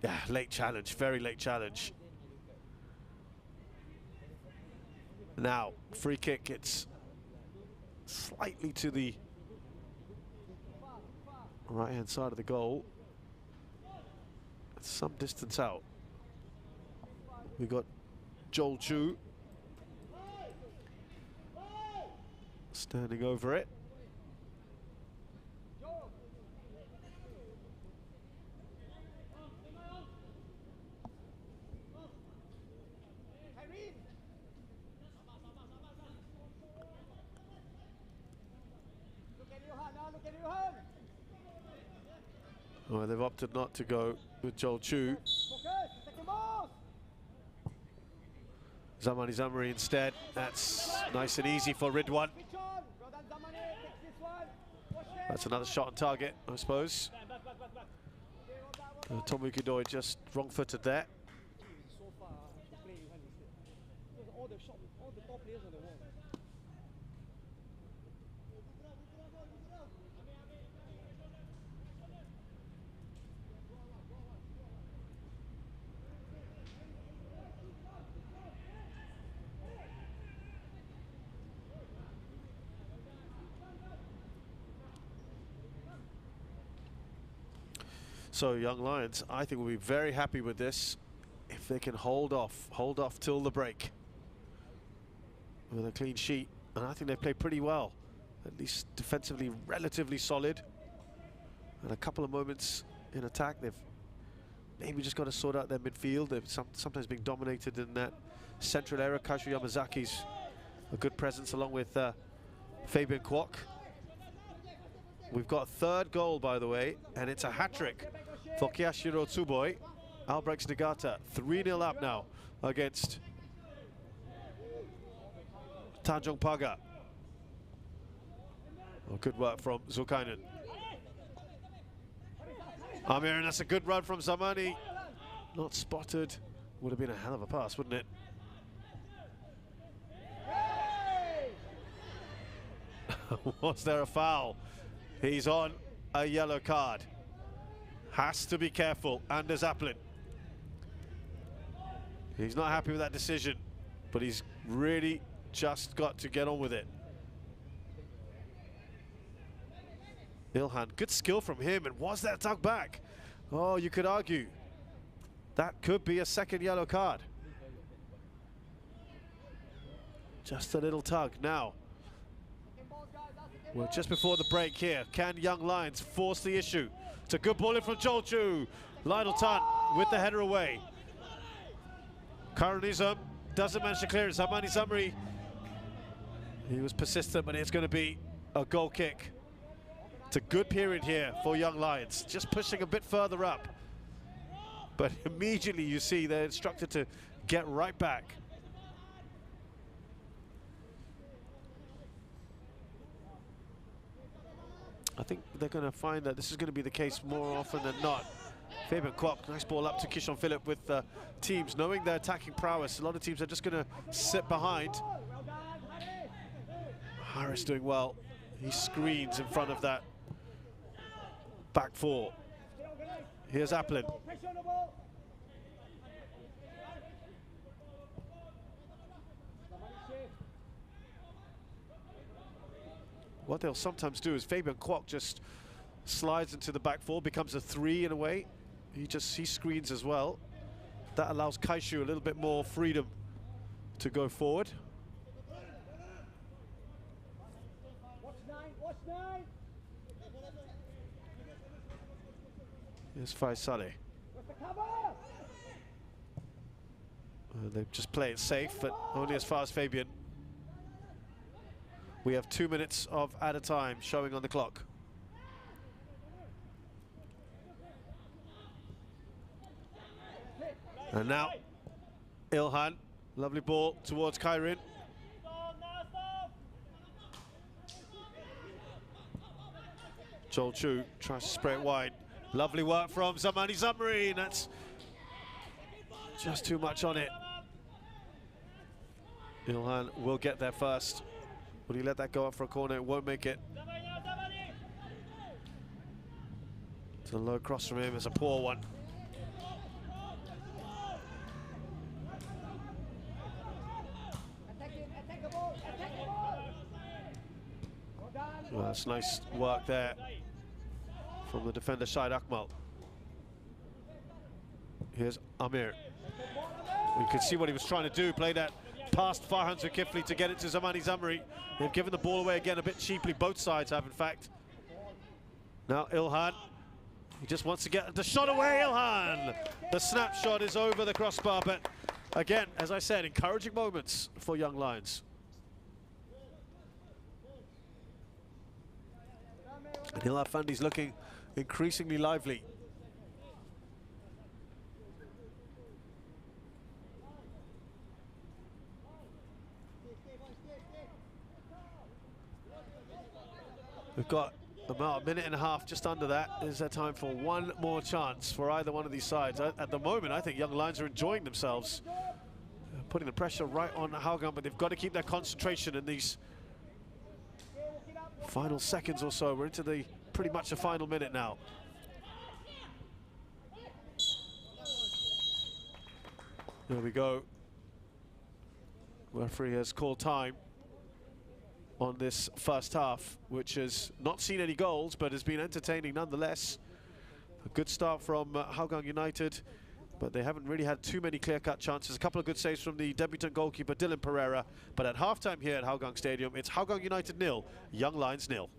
Yeah, late challenge, very late challenge. Now, free kick, it's slightly to the right-hand side of the goal. It's some distance out. We got Joel Chu standing over it. Well, they've opted not to go with Joel Chu. Zamani Zamari instead. That's nice and easy for Ridwan. That's another shot on target, I suppose. Tomoyuki Doi just wrong-footed there. So Young Lions, I think, will be very happy with this if they can hold off till the break with a clean sheet. And I think they play pretty well, at least defensively relatively solid. And a couple of moments in attack, they've maybe just got to sort out their midfield. They've sometimes been dominated in that central area. Kaishu Yamazaki's a good presence along with Fabian Kwok. We've got a third goal, by the way, and it's a hat-trick for Kiyashiro Tsuboi. Albrecht Nagata, 3-0 up now against Tanjong Pagar. Well, good work from Zulkainen. Amir, and that's a good run from Zamani. Not spotted. Would have been a hell of a pass, wouldn't it? Was there a foul? He's on a yellow card. Has to be careful, Anders Applin. He's not happy with that decision, but he's really just got to get on with it. Ilhan, good skill from him, and was that dug back? Oh, you could argue that could be a second yellow card. Just a little tug now. Well, just before the break here, can Young Lions force the issue? It's a good ball in from Joel Chu. Lionel Tan with the header away. Karanizam doesn't manage to clear it. Zamani Zamri, he was persistent, but it's going to be a goal kick. It's a good period here for Young Lions, just pushing a bit further up. But immediately you see they're instructed to get right back. I think they're going to find that this is going to be the case more often than not. Fabian Kwok, nice ball up to Kishon Philip with teams knowing their attacking prowess. A lot of teams are just going to sit behind. Harris doing well. He screens in front of that back four. Here's Applin. What they'll sometimes do is Fabian Kwok just slides into the back four, becomes a 3 in a way. He screens as well. That allows Kaishu a little bit more freedom to go forward. Here's Faisale. They just play it safe, but only as far as Fabian. We have 2 minutes of added time showing on the clock. And now, Ilhan, lovely ball towards Kairin. Joel Chu tries to spray it wide. Lovely work from Zamani Zamri. That's just too much on it. Ilhan will get there first. Will he let that go up for a corner? It won't make it. It's a low cross from him. It's a poor one. Well, that's nice work there from the defender Shahid Akmal. Here's Amir. You can see what he was trying to do, play that past Farhan Zulkifli to get it to Zamani Zamri. They've given the ball away again a bit cheaply, both sides have in fact. Now Ilhan, he just wants to get the shot away, Ilhan! The snapshot is over the crossbar, but again, as I said, encouraging moments for young Lions. And Ilhan Fandi's looking increasingly lively. We've got about a minute and a half, just under that. Is there time for one more chance for either one of these sides? At the moment, I think young Lions are enjoying themselves, putting the pressure right on Hougang, but they've got to keep their concentration in these final seconds or so. We're into the pretty much the final minute now. There we go. Referee has called time on this first half, which has not seen any goals, but has been entertaining nonetheless. A good start from Hougang United, but they haven't really had too many clear-cut chances. A couple of good saves from the debutant goalkeeper, Dylan Pereira. But at halftime here at Hougang Stadium, it's Hougang United 0, Young Lions 0.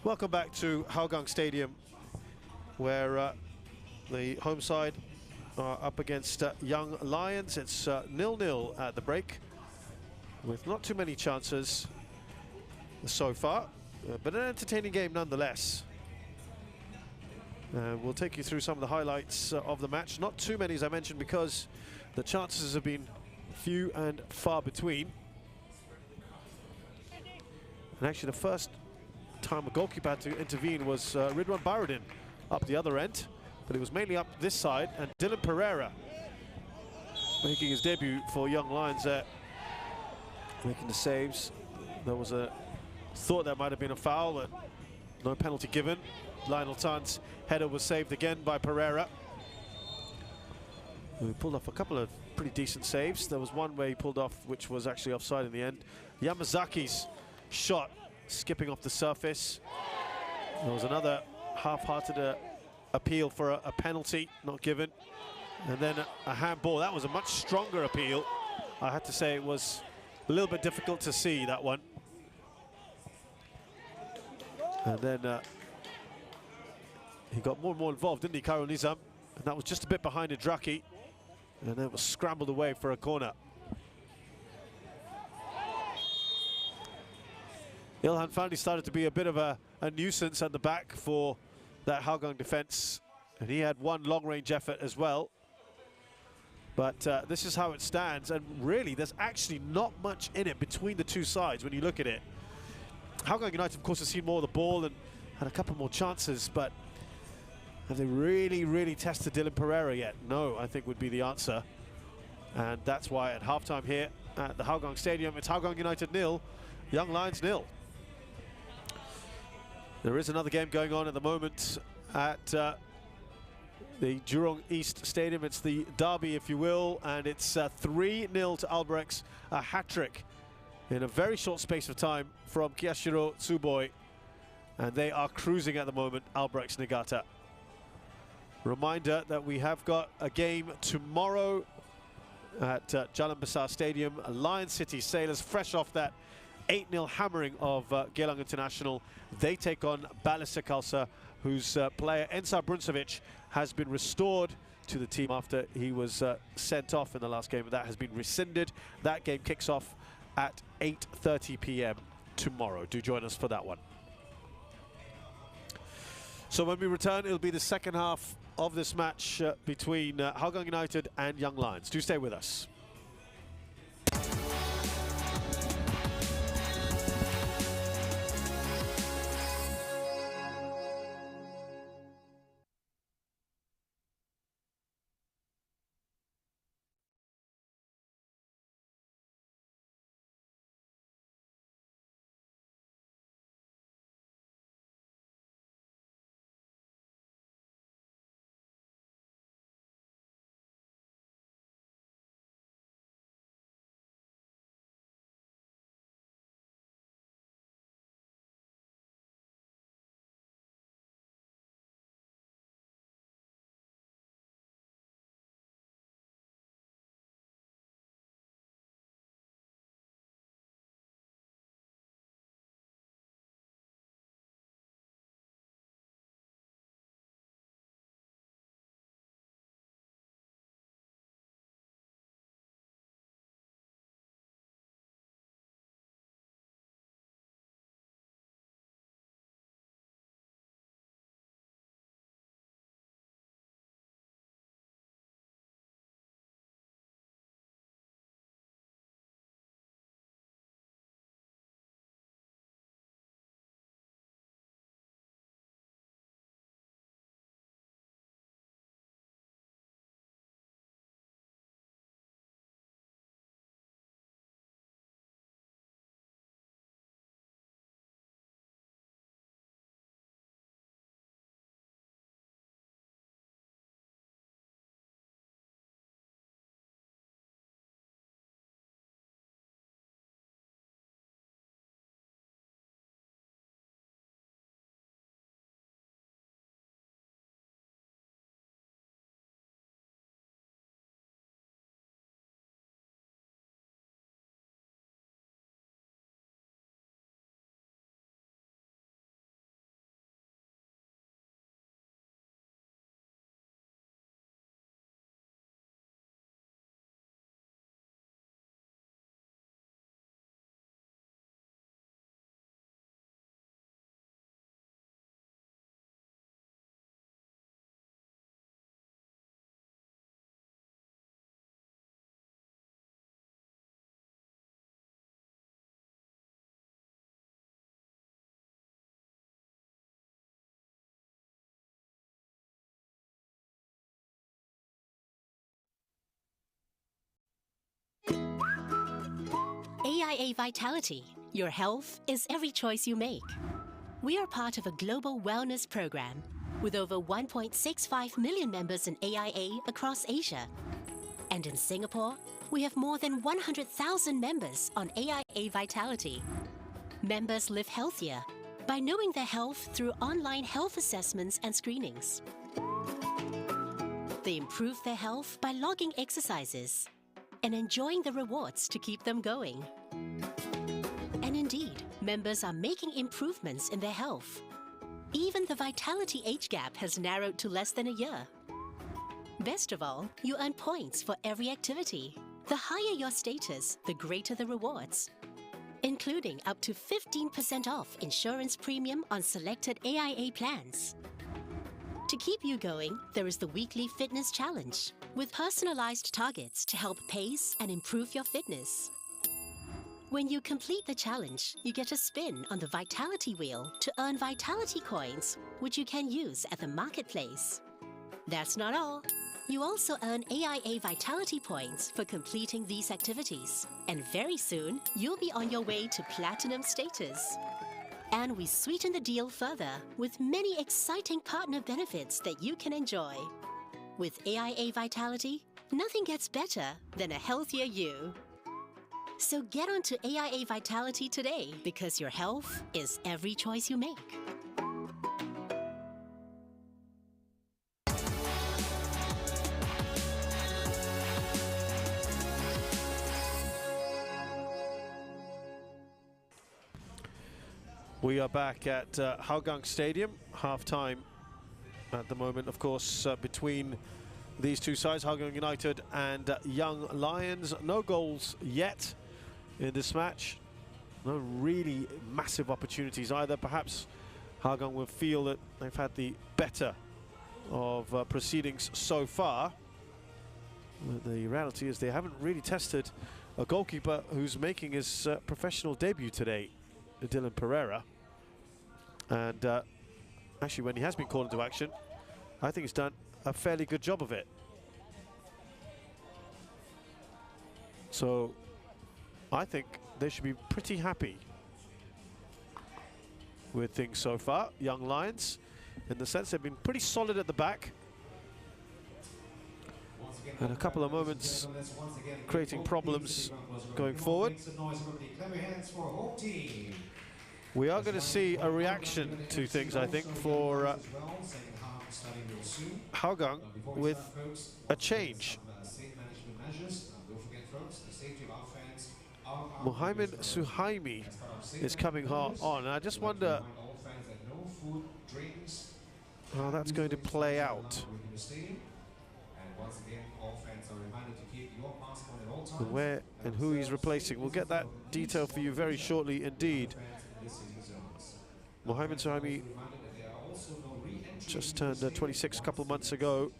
Welcome back to Hougang Stadium, where the home side, are up against Young Lions. It's 0-0 at the break, with not too many chances so far, but an entertaining game nonetheless. We'll take you through some of the highlights of the match. Not too many, as I mentioned, because the chances have been few and far between. And actually, the first time a goalkeeper had to intervene was Ridwan Baradin up the other end, but it was mainly up this side, and Dylan Pereira making his debut for Young Lions there, making the saves. There was a thought that might have been a foul, but no penalty given. Lionel Tan's header was saved again by Pereira, who pulled off a couple of pretty decent saves. There was one where he pulled off which was actually offside in the end. Yamazaki's shot skipping off the surface. There was another half-hearted appeal for a penalty not given, and then a handball. That was a much stronger appeal. I had to say it was a little bit difficult to see that one. And then he got more and more involved, didn't he, Khairul Nizam? And that was just a bit behind Idraki, and then it was scrambled away for a corner. Ilhan Fandi started to be a bit of a nuisance at the back for that Hougang defence, and he had one long-range effort as well. But this is how it stands, and really there's actually not much in it between the two sides when you look at it. Hougang United, of course, has seen more of the ball and had a couple more chances, but have they really tested Dylan Pereira yet? No, I think would be the answer. And that's why at halftime here at the Hougang Stadium, it's Hougang United 0, Young Lions 0. There is another game going on at the moment at the Jurong East Stadium. It's the derby, if you will, and it's 3-0 to Albrechts, a hat-trick in a very short space of time from Kiyashiro Tsuboi, and they are cruising at the moment, Albrechts Niigata. Reminder that we have got a game tomorrow at Jalan Besar Stadium. Lion City Sailors, fresh off that 8-0 hammering of Geylang International. They take on Balista Khalsa, whose player Ensar Bruncevic has been restored to the team after he was sent off in the last game. That has been rescinded. That game kicks off at 8:30 p.m. tomorrow. Do join us for that one. So when we return, it'll be the second half of this match between Hougang United and Young Lions. Do stay with us. AIA Vitality. Your health is every choice you make. We are part of a global wellness program with over 1.65 million members in AIA across Asia. And in Singapore, we have more than 100,000 members on AIA Vitality. Members live healthier by knowing their health through online health assessments and screenings. They improve their health by logging exercises and enjoying the rewards to keep them going. And indeed, members are making improvements in their health. Even the vitality age gap has narrowed to less than a year. Best of all, you earn points for every activity. The higher your status, the greater the rewards, including up to 15% off insurance premium on selected AIA plans. To keep you going, there is the weekly fitness challenge with personalized targets to help pace and improve your fitness. When you complete the challenge, you get a spin on the Vitality Wheel to earn Vitality Coins, which you can use at the marketplace. That's not all. You also earn AIA Vitality Points for completing these activities. And very soon, you'll be on your way to Platinum status. And we sweeten the deal further with many exciting partner benefits that you can enjoy. With AIA Vitality, nothing gets better than a healthier you. So get onto AIA Vitality today because your health is every choice you make. We are back at Hougang Stadium, half-time at the moment, of course, between these two sides, Hougang United and Young Lions. No goals yet in this match. No really massive opportunities either. Perhaps Hougang will feel that they've had the better of proceedings so far. But the reality is they haven't really tested a goalkeeper who's making his professional debut today, Dylan Pereira. And actually, when he has been called into action, I think he's done a fairly good job of it. So I think they should be pretty happy with things so far, Young Lions, in the sense they've been pretty solid at the back. And a couple of moments creating problems going forward. We are going to see a reaction to things, I think, for Hougang with a change. Mohamed Suhaimi is coming on. I just wonder how that's going to play out. And where and who he's replacing. We'll get that detail for you very shortly indeed. Mohamed Suhaimi just turned 26 a couple of months ago.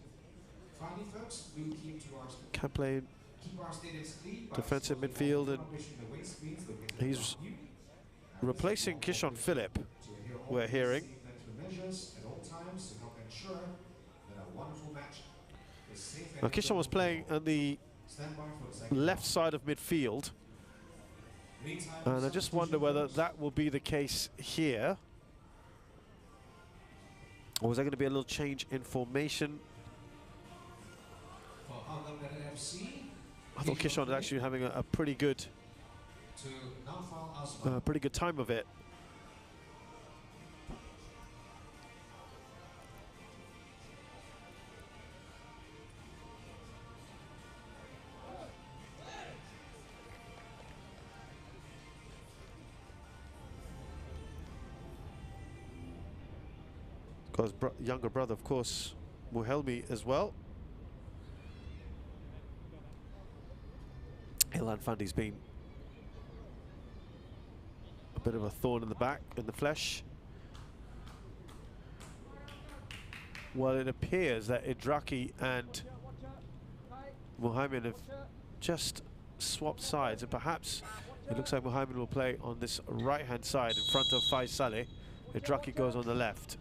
Can play defensive midfield, and he's replacing Kishon Philip, we're hearing. Now, Kishon was playing on the left side of midfield, and I just wonder whether that will be the case here. Or is there going to be a little change in formation? I thought Kishon was actually having a pretty good time of it. Got his younger brother, of course, Muhelmi as well. Ilan Fandi's been a bit of a thorn in the back, in the flesh. Well, it appears that Idraki and Mohamed have just swapped sides, and perhaps it looks like Mohamed will play on this right-hand side in front of Faisale. Idraki goes on the left.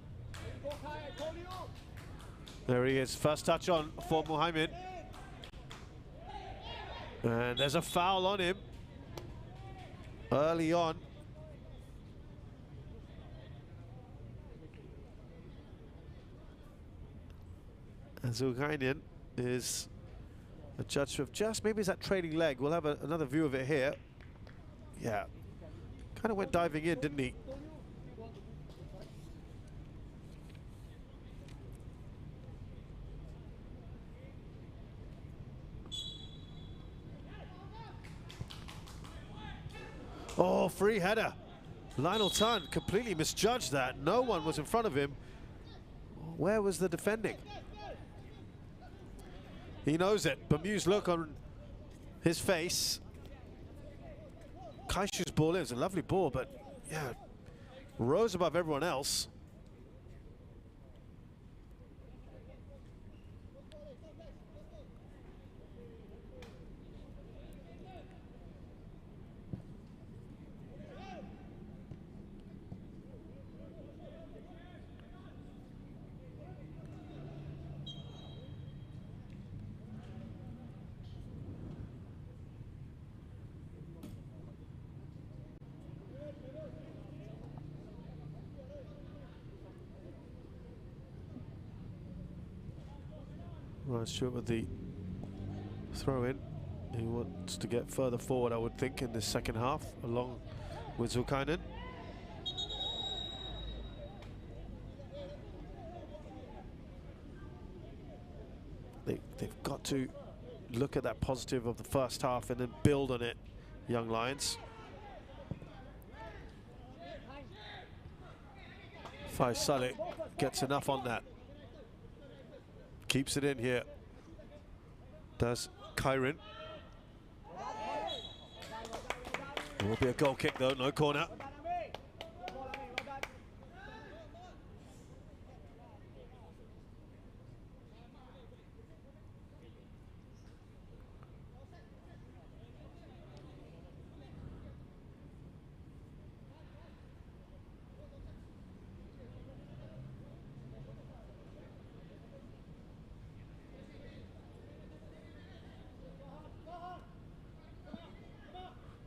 There he is, first touch on for Mohamed. And there's a foul on him. early on. And Zulkarnain is adjudged with just, maybe it's that trailing leg. We'll have another view of it here. Yeah, kind of went diving in, didn't he? Oh, free header. Lionel Tan completely misjudged that. No one was in front of him. Where was the defending? He knows it. Bemused look on his face. Kaishu's ball is a lovely ball, but yeah, rose above everyone else. Ryan Stewart with the throw in. He wants to get further forward, I would think, in the second half, along with Zulkarnain. They've got to look at that positive of the first half and then build on it, young Lions. Faisal gets enough on that. Keeps it in here. Does Kyrin. It will be a goal kick though, no corner.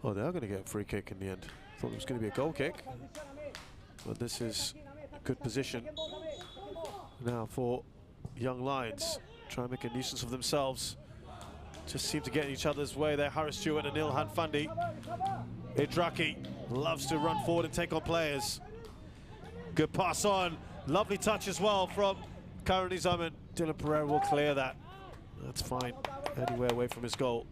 Oh, they are going to get a free kick in the end. Thought it was going to be a goal kick. But this is a good position now for young Lions. Try and make a nuisance of themselves. Just seem to get in each other's way there. Harris Stewart and Ilhan Fandi. Idraki loves to run forward and take on players. Good pass on. Lovely touch as well from Karen Nizaman. Dylan Pereira will clear that. That's fine. Anywhere away from his goal.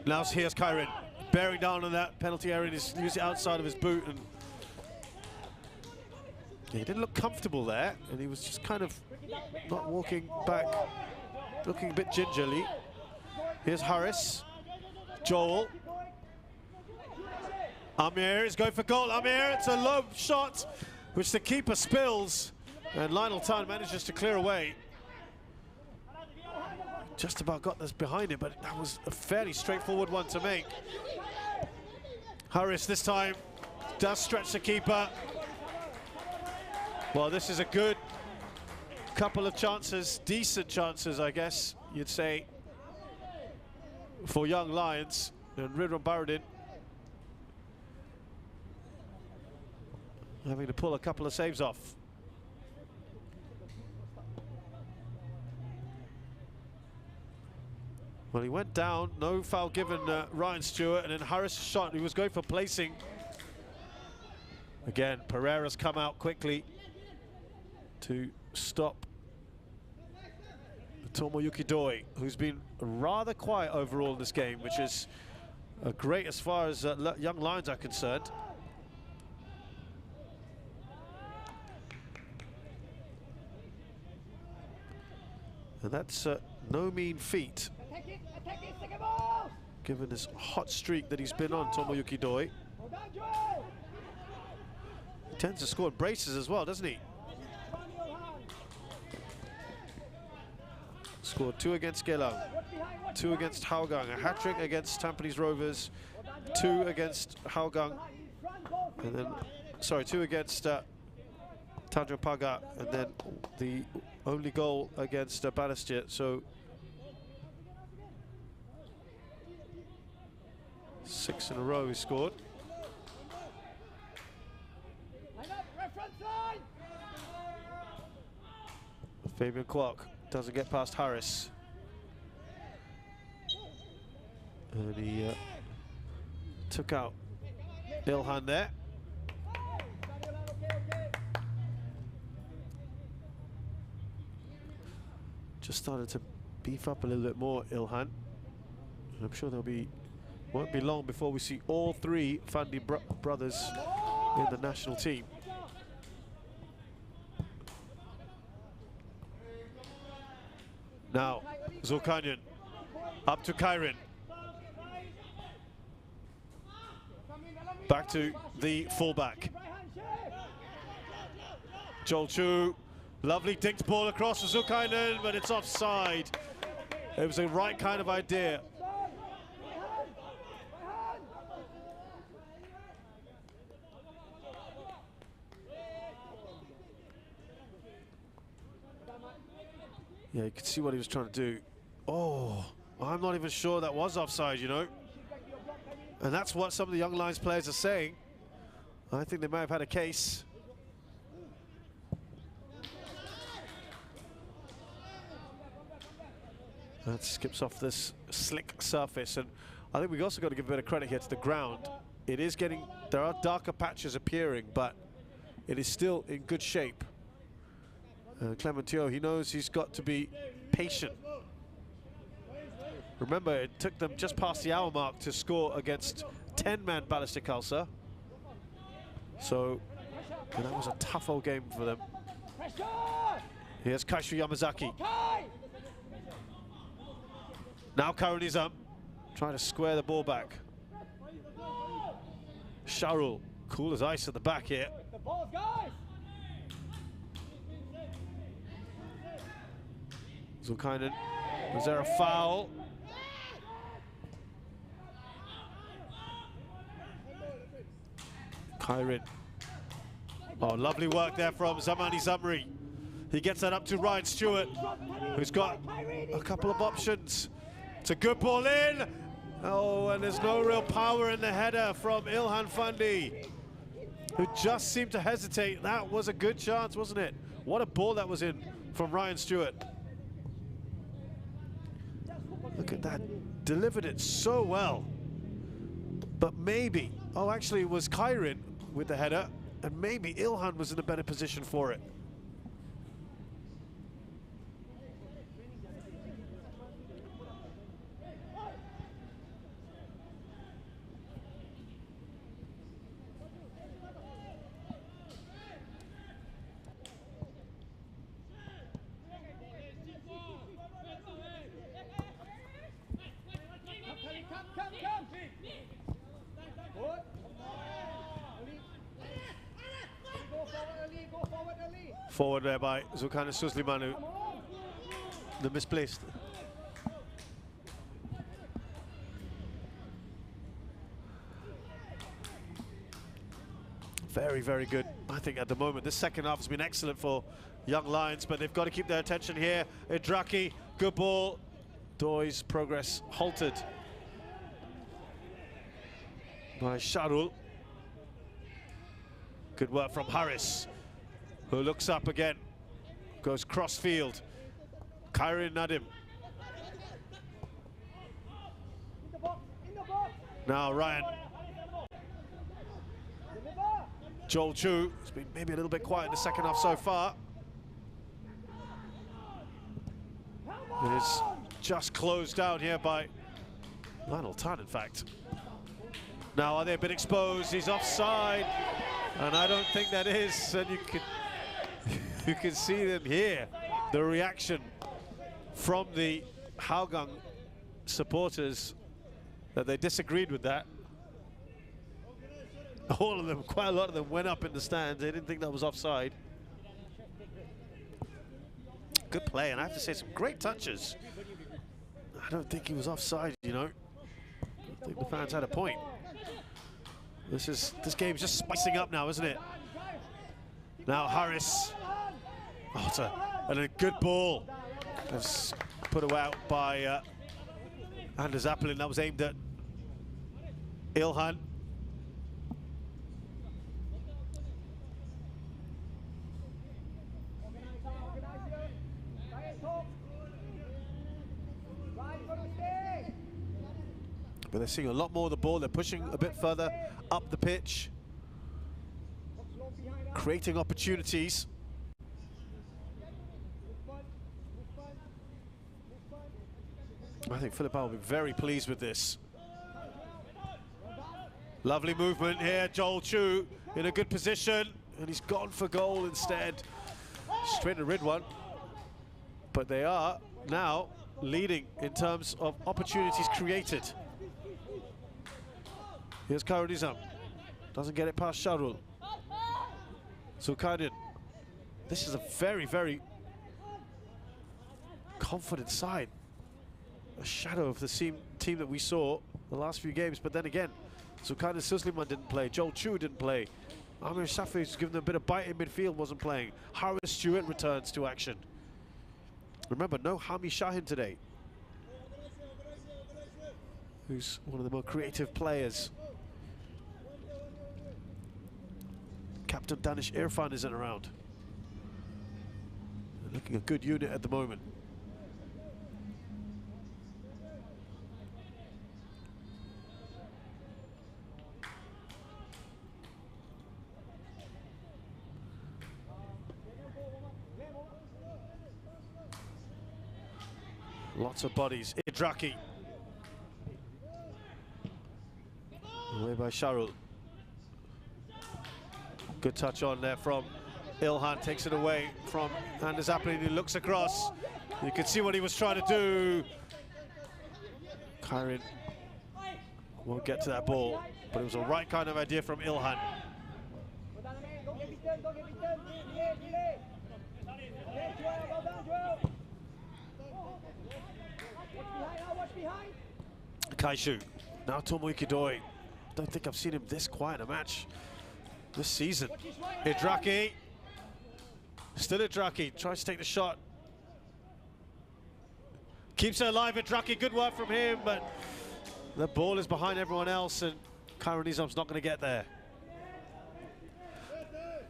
Now here's Kyrin, bearing down on that penalty area, and he's used it outside of his boot, and he didn't look comfortable there, and he was just kind of not walking back, looking a bit gingerly. Here's Harris, Joel. Amir is going for goal. Amir, it's a low shot, which the keeper spills, and Lionel Tan manages to clear away. Just about got this behind him, but that was a fairly straightforward one to make. Harris this time does stretch the keeper. Well, this is a good couple of chances, decent chances, I guess you'd say, for young Lions. And Ridwan Baradin having to pull a couple of saves off. Well, he went down, no foul given Ryan Stewart, and then Harris shot, he was going for placing. Again, Pereira's come out quickly to stop Tomoyuki Doi, who's been rather quiet overall in this game, which is great as far as young Lions are concerned. And that's no mean feat, given this hot streak that he's been on, Tomoyuki Doi. He tends to score in braces as well, doesn't he? Scored 2 against Geelong, 2 against Hougang, a hat-trick against Tampines Rovers, 2 against Hougang, and then, sorry, 2 against Tanjung Pagar, and then the only goal against Balestier. So 6 in a row he scored. Fabian Kwok doesn't get past Harris. And he took out Ilhan there. Just started to beef up a little bit more, Ilhan. And I'm sure won't be long before we see all 3 Fandi brothers in the national team. Now, Zulkarnain up to Kairin. Back to the fullback. Joel Chu, lovely dinked ball across to Zulkarnain, but it's offside. It was the right kind of idea. Yeah, you could see what he was trying to do. Oh, I'm not even sure that was offside, you know. And that's what some of the Young Lions players are saying. I think they might have had a case. That skips off this slick surface, and I think we've also got to give a bit of credit here to the ground. It is getting, there are darker patches appearing, but it is still in good shape. Clementio, he knows he's got to be patient. Remember, it took them just past the hour mark to score against 10-man Ballistic Khalsa. So that was a tough old game for them. Here's Kaishu Yamazaki. Now Karanizam trying to square the ball back. Sharul, cool as ice at the back here. Zulkarnain, was there a foul? Kairin. Oh, lovely work there from Zamani Zamri. He gets that up to Ryan Stewart, who's got a couple of options. It's a good ball in. Oh, and there's no real power in the header from Ilhan Fandi, who just seemed to hesitate. That was a good chance, wasn't it? What a ball that was in from Ryan Stewart. Look at that, delivered it so well. But maybe, oh, actually it was Kairin with the header, and maybe Ilhan was in a better position for it. Forward there by Zulkarnain Suslimanu, the misplaced. Very, very good, I think, at the moment. This second half has been excellent for Young Lions, but they've got to keep their attention here. Idraki, good ball. Doi's progress halted by Sharul. Good work from Harris, who looks up again, goes cross field. Kairin Nadim. Now Ryan. Joel Chu has been maybe a little bit quiet in the second half so far. It is just closed down here by Lionel Tan, in fact. Now are they a bit exposed? He's offside, and I don't think that is. And you can see them here, the reaction from the Hougang supporters, that they disagreed with that. All of them, quite a lot of them, went up in the stands. They didn't think that was offside. Good play, and I have to say, some great touches. I don't think he was offside, you know. I think the fans had a point. This game's just spicing up now, isn't it? Now Harris. Oh, it's a good ball. That's put away out by Anders Appelin. That was aimed at Ilhan. But they're seeing a lot more of the ball. They're pushing a bit further up the pitch, creating opportunities. I think Philip will be very pleased with this. Lovely movement here. Joel Chu in a good position, and he's gone for goal instead. Straight to Ridwan. But they are now leading in terms of opportunities created. Here's Karanizam. Doesn't get it past Sharul. Zulkarnain. This is a very, very confident side. A shadow of the team that we saw the last few games. But then again, Zulkarnain Susliman didn't play. Joel Chu didn't play. Amir Shafi, who's given them a bit of bite in midfield, wasn't playing. Harris Stewart returns to action. Remember, no Hami Shahin today, who's one of the more creative players. Captain Danish Irfan isn't around. They're looking a good unit at the moment. Lots of bodies. Idraki. Away by Sharul. Good touch on there from Ilhan. Takes it away from Anders Appelin. He looks across. You can see what he was trying to do. Kyrin won't get to that ball, but it was the right kind of idea from Ilhan. Kaishu. Now Tomoyuki Doi. Don't think I've seen him this quiet a match this season. Idraki. Still Idraki. Tries to take the shot. Keeps it alive, Idraki. Good work from him, but the ball is behind everyone else, and Karanizam's not going to get there.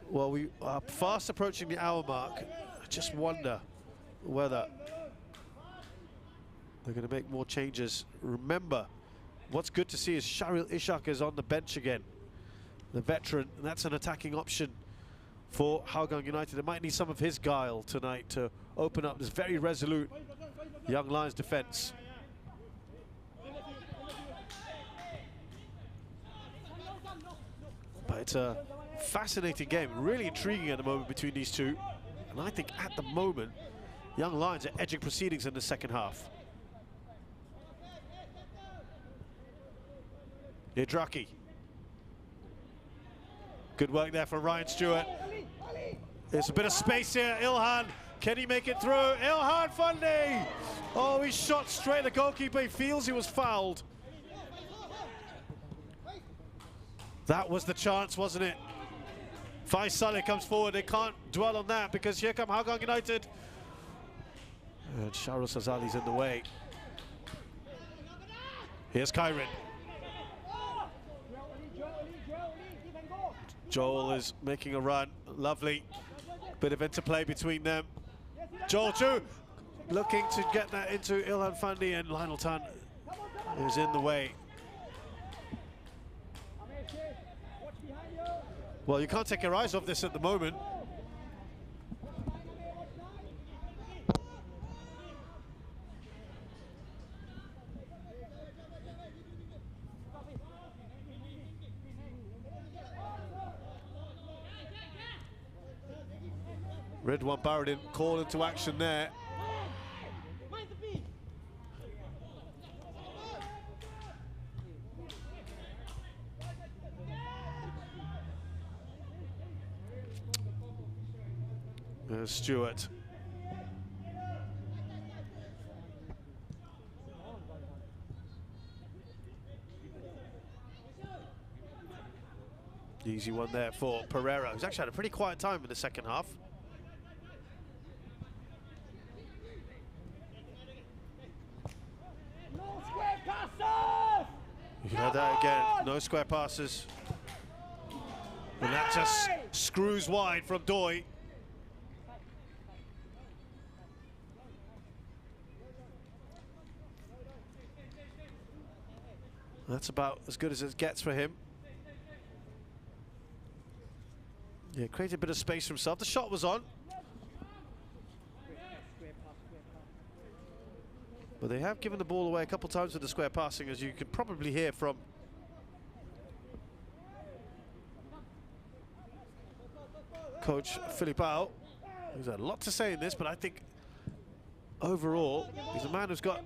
Well, we are fast approaching the hour mark. I just wonder whether they're going to make more changes. Remember, what's good to see is Sharil Ishak is on the bench again. The veteran, and that's an attacking option for Hougang United. They might need some of his guile tonight to open up this very resolute Young Lions defence. But it's a fascinating game, really intriguing at the moment between these two. And I think at the moment, Young Lions are edging proceedings in the second half. Idraki. Good work there from Ryan Stewart. There's a bit of space here. Ilhan, can he make it through? Ilhan Fundi! Oh, he shot straight at the goalkeeper. He feels he was fouled. That was the chance, wasn't it? Faisal comes forward. They can't dwell on that because here come Hougang United. And Sharul Sazali's in the way. Here's Kyrin. Joel is making a run. Lovely bit of interplay between them. Joel Chu looking to get that into Ilhan Fundi, and Lionel Tan is in the way. Well, you can't take your eyes off this at the moment. Ridwan Baradin called into action there. There's Stewart. Easy one there for Pereira, who's actually had a pretty quiet time in the second half. No square passes! You heard that again, no square passes. And that just screws wide from Doi. That's about as good as it gets for him. Yeah, created a bit of space for himself. The shot was on. But they have given the ball away a couple times with the square passing, as you can probably hear from Coach Filipao. He's had a lot to say in this, but I think overall, he's a man who's got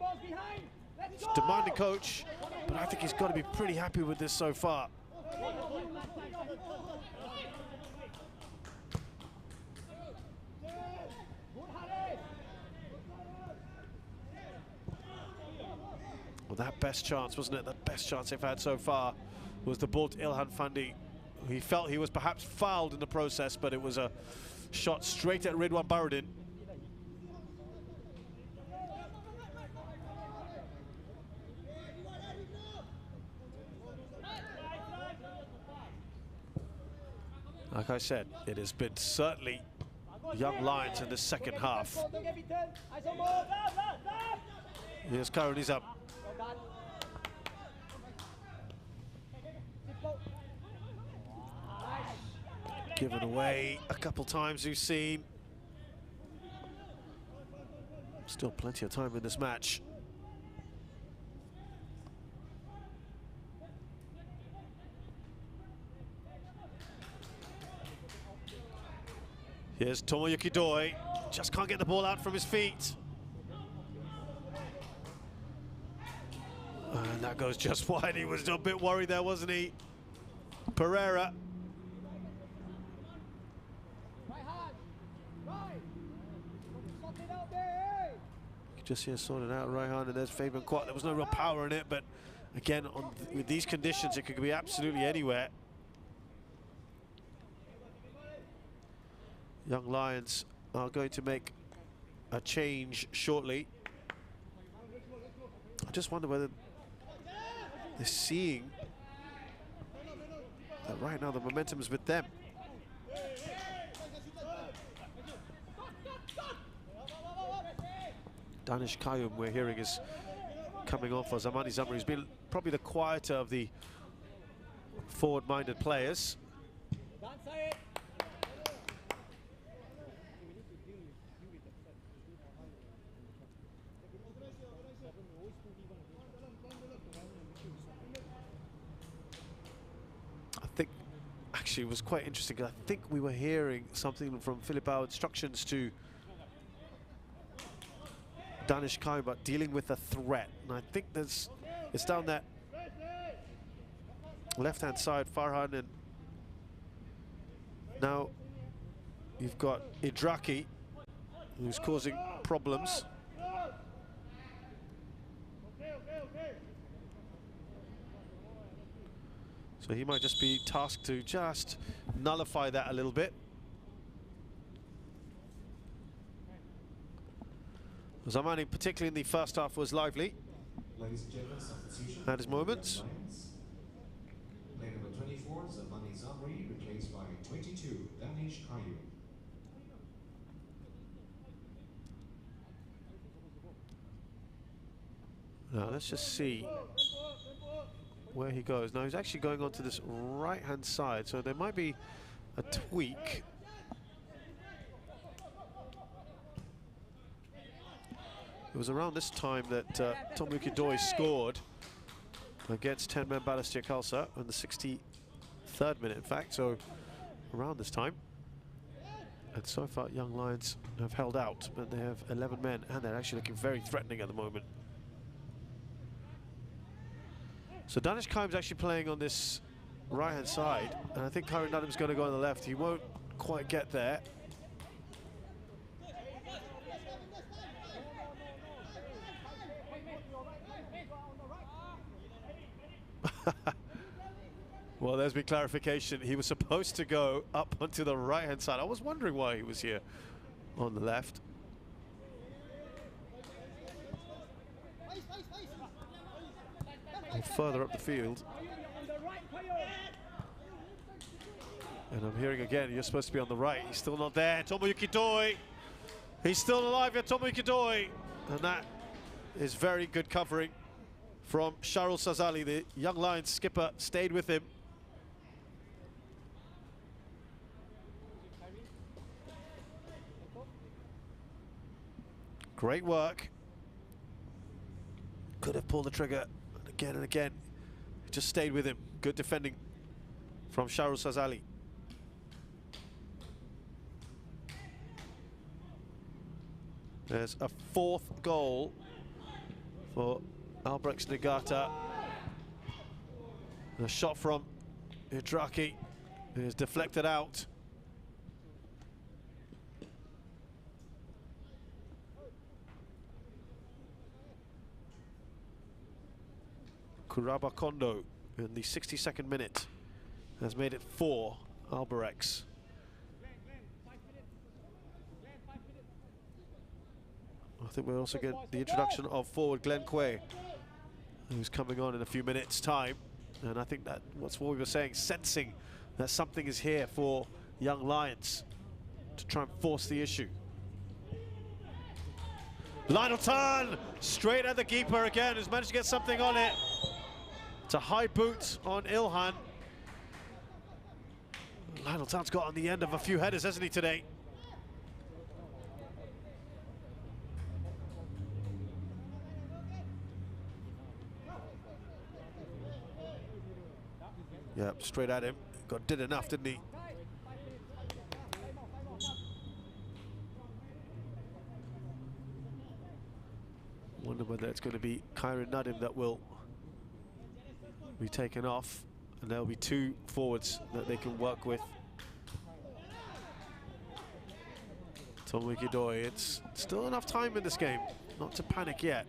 a demanding coach, but I think he's got to be pretty happy with this so far. Well, that best chance, wasn't it? The best chance they've had so far was the ball to Ilhan Fandi. He felt he was perhaps fouled in the process, but it was a shot straight at Ridwan Baradin. Like I said, it has been certainly young Lions in the second half. Here's Karun up. Given away a couple times, we've seen. Still plenty of time in this match. Here's Tomoyuki Doi, just can't get the ball out from his feet. And that goes just wide. He was a bit worried there, wasn't he? Pereira. Just here sorted out Raihan, and there's Fabian Quat. There was no real power in it, but again, with these conditions, it could be absolutely anywhere. Young Lions are going to make a change shortly. I just wonder whether they're seeing that right now the momentum is with them. Danish Kayum, we're hearing, is coming off for Zamani Zamri. He's been probably the quieter of the forward-minded players. I think, actually, it was quite interesting, because I think we were hearing something from Filipao, instructions to Danish Kai about dealing with a threat, and I think it's down that left-hand side, Farhan, and now you've got Idraki, who's causing problems. So he might just be tasked to just nullify that a little bit. Zamani, particularly in the first half, was lively. Had his moments. Player number 24, Zamani Zamri, replaced by 22, Danish Kayu. Now let's just see where he goes. Now he's actually going onto this right-hand side, so there might be a tweak. It was around this time that Tomoyuki Doi scored against 10-man Balestier Khalsa in the 63rd minute, in fact, so around this time. And so far, Young Lions have held out, but they have 11 men, and they're actually looking very threatening at the moment. So Danish Kaim's actually playing on this right-hand side, and I think Karen Adam's going to go on the left. He won't quite get there. Well, there's been clarification. He was supposed to go up onto the right-hand side. I was wondering why he was here on the left. Or further up the field. And I'm hearing again, you're supposed to be on the right. He's still not there. Tomoyuki Doi. He's still alive here, Tomoyuki Doi. And that is very good covering from Sharul Sazali. The young Lions skipper stayed with him. Great work. Could have pulled the trigger again and again. Just stayed with him. Good defending from Sharul Sazali. There's a fourth goal for Albrecht's Nagata. A shot from Hidraki is deflected out. Kuraba Kondo in the 62nd minute has made it 4 Albrechts. I think we'll also get the introduction of forward Glenn Quay, who's coming on in a few minutes' time. And I think that's what we were saying, sensing that something is here for young Lions to try and force the issue. Lionel turn straight at the keeper again, who's managed to get something on it. It's a high boot on Ilhan. Lionel Tan's got on the end of a few headers, hasn't he, today? Yep, straight at him. Did enough, didn't he? Wonder whether it's going to be Kyron Nadim that will be taken off, and there'll be 2 forwards that they can work with. Tomoyuki Doi, it's still enough time in this game not to panic yet.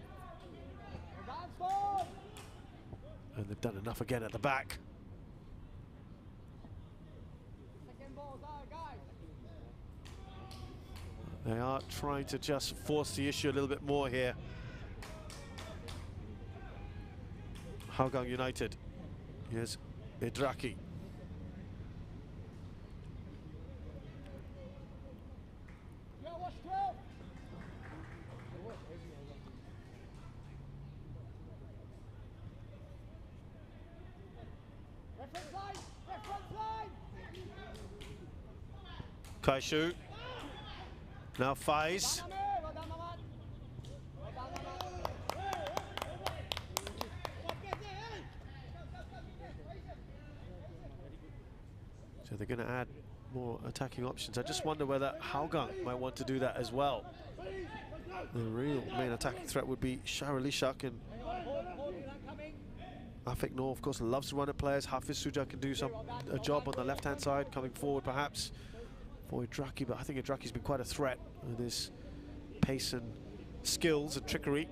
And they've done enough again at the back. They are trying to just force the issue a little bit more here. Hougang United. Here's Hidraki. Kaishu. Now Faiz. So they're going to add more attacking options. I just wonder whether Hougang might want to do that as well. The real main attacking threat would be Sharalishak, and Afik Noor, of course, loves to run at players. Hafiz Suja can do a job on the left-hand side, coming forward perhaps for Hidraki, but I think Hidraki's been quite a threat with his pace and skills and trickery.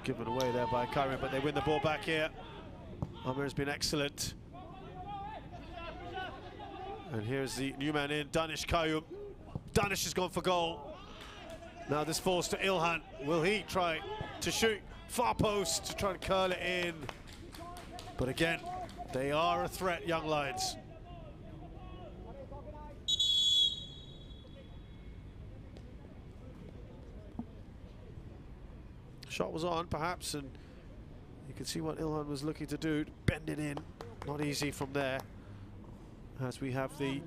Given away there by Kyron, but they win the ball back here. Amir's been excellent. And here's the new man in, Danish Kayum. Danish has gone for goal. Now this falls to Ilhan. Will he try to shoot? Far post to try and curl it in. But again, they are a threat, young Lions. Shot was on, perhaps, and you can see what Ilhan was looking to do. Bend it in. Not easy from there. As we have the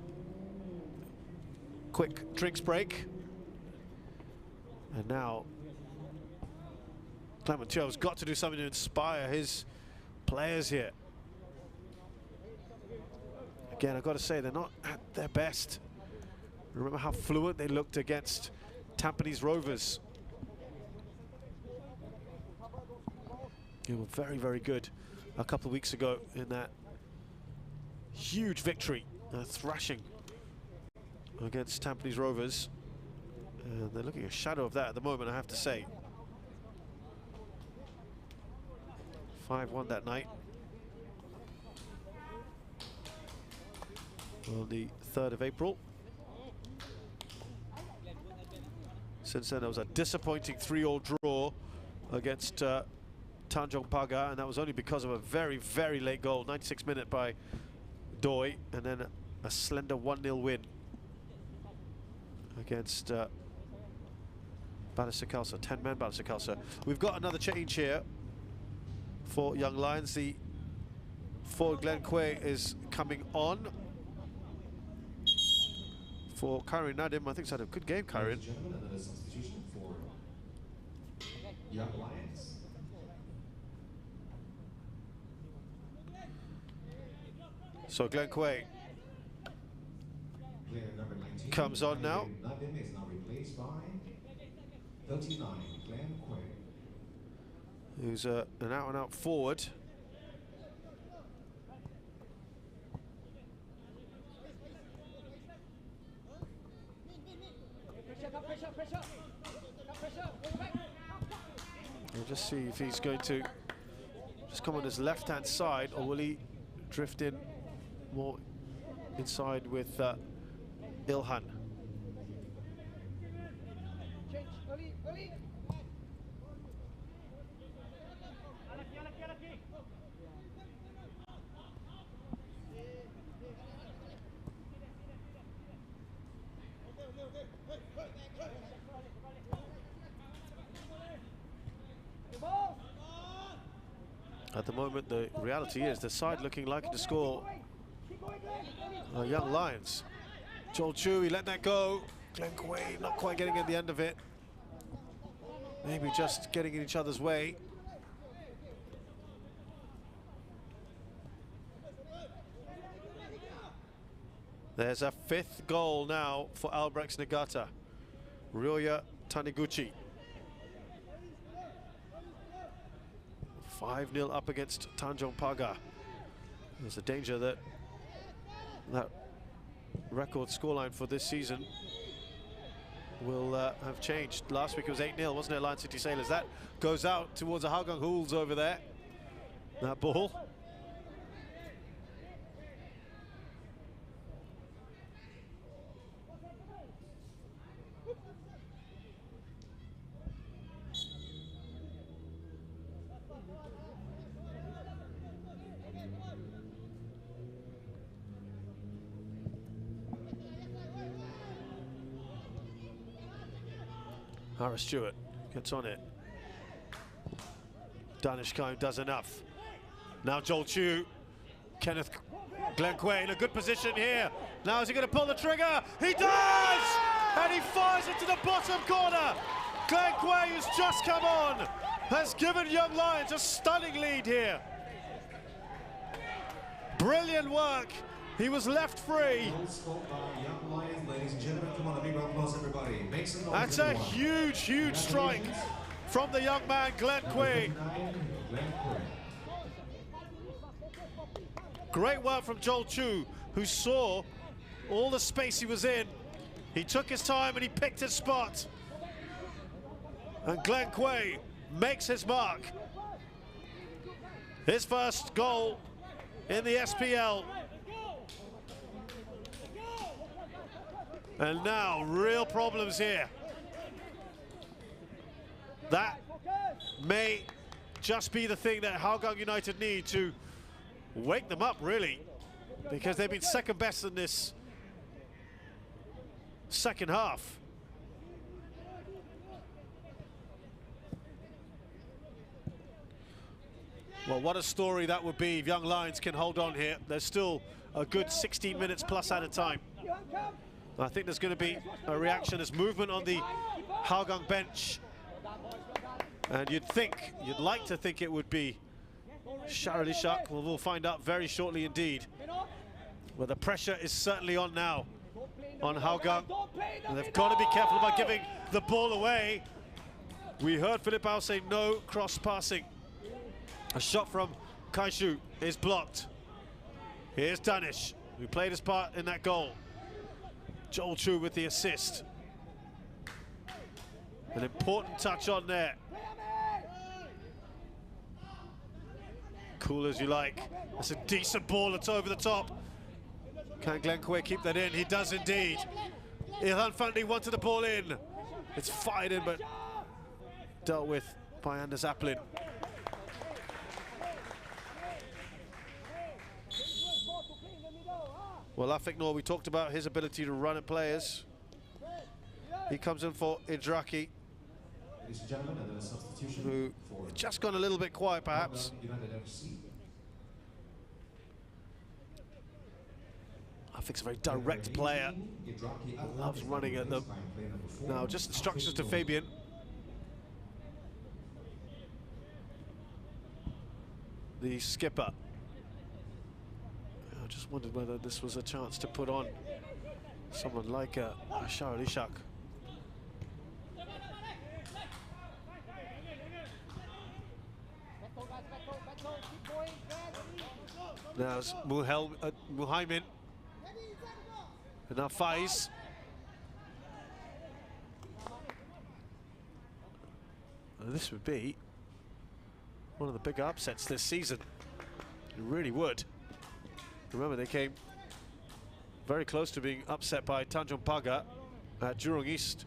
quick drinks break. And now Clement Teo's got to do something to inspire his players here. Again, I've got to say, they're not at their best. Remember how fluent they looked against Tampines Rovers. They were very, very good a couple of weeks ago in that huge victory, thrashing against Tampines Rovers. And they're looking a shadow of that at the moment, I have to say. 5-1 that night. On the 3rd of April. Since then, there was a disappointing 3-all draw against Tanjong Pagar, and that was only because of a very, very late goal, 96th minute by Doi, and then a slender 1-0 win against Balasakalsa, 10-man Balasakalsa. We've got another change here for Young Lions. The forward Glenn Quay is coming on for Kairin Nadim. I think he's had a good game, Kairin. Another substitution for Young Lions. So Glenn Quay Player number 19 comes on now. Nadim is now replaced by 39, Glenn Quay. Who's an out-and-out forward. We'll just see if he's going to just come on his left-hand side, or will he drift in more inside with Ilhan. At the moment, the reality is the side looking likely to score Young Lions. Joel Chu, he let that go. Glenn Quay not quite getting at the end of it. Maybe just getting in each other's way. There's a 5th goal now for Albrechts Nagata. Ryoya Taniguchi. 5-0 up against Tanjong Pagar. There's a danger that that record scoreline for this season will have changed. Last week it was 8-0, wasn't it, Lion City Sailors? That goes out towards the Hougang Hools over there. That ball. Harris Stewart gets on it. Danish Kime does enough. Now Joel Chu, Glenn Quay in a good position here. Now is he going to pull the trigger? He does! And he fires it to the bottom corner. Glenn Quay, who's just come on, has given Young Lions a stunning lead here. Brilliant work. He was left free. That's a huge, huge strike from the young man, Glenn Quay. Great work from Joel Chu, who saw all the space he was in. He took his time and he picked his spot. And Glenn Quay makes his mark. His first goal in the SPL. And now, real problems here. That may just be the thing that Hougang United need to wake them up, really, because they've been second best in this second half. Well, what a story that would be if Young Lions can hold on here. There's still a good 16 minutes plus at a time. I think there's going to be a reaction. There's movement on the Hougang bench. And you'd like to think it would be Sharali Shak. Well, we'll find out very shortly indeed. Well, the pressure is certainly on now on Hougang. And they've got to be careful about giving the ball away. We heard Philip Bao say no cross passing. A shot from Kaishu is blocked. Here's Danish, who played his part in that goal. Joel Chu with the assist. An important touch on there. Cool as you like. That's a decent ball, it's over the top. Can Glencoe keep that in? He does indeed. Ilhan Fandi wanted the ball in. It's fired in, but dealt with by Anders Applin. Well, Afiknor, we talked about his ability to run at players. He comes in for Idraki, who just gone a little bit quiet, perhaps. Afik's a very direct player. Loves running at them. Now, just instructions to Fabian. The skipper. I just wondered whether this was a chance to put on someone like Ashar Ishak. Now it's Muhaimin. And now Faiz. This would be one of the bigger upsets this season. It really would. Remember, they came very close to being upset by Tanjung Pagar at Jurong East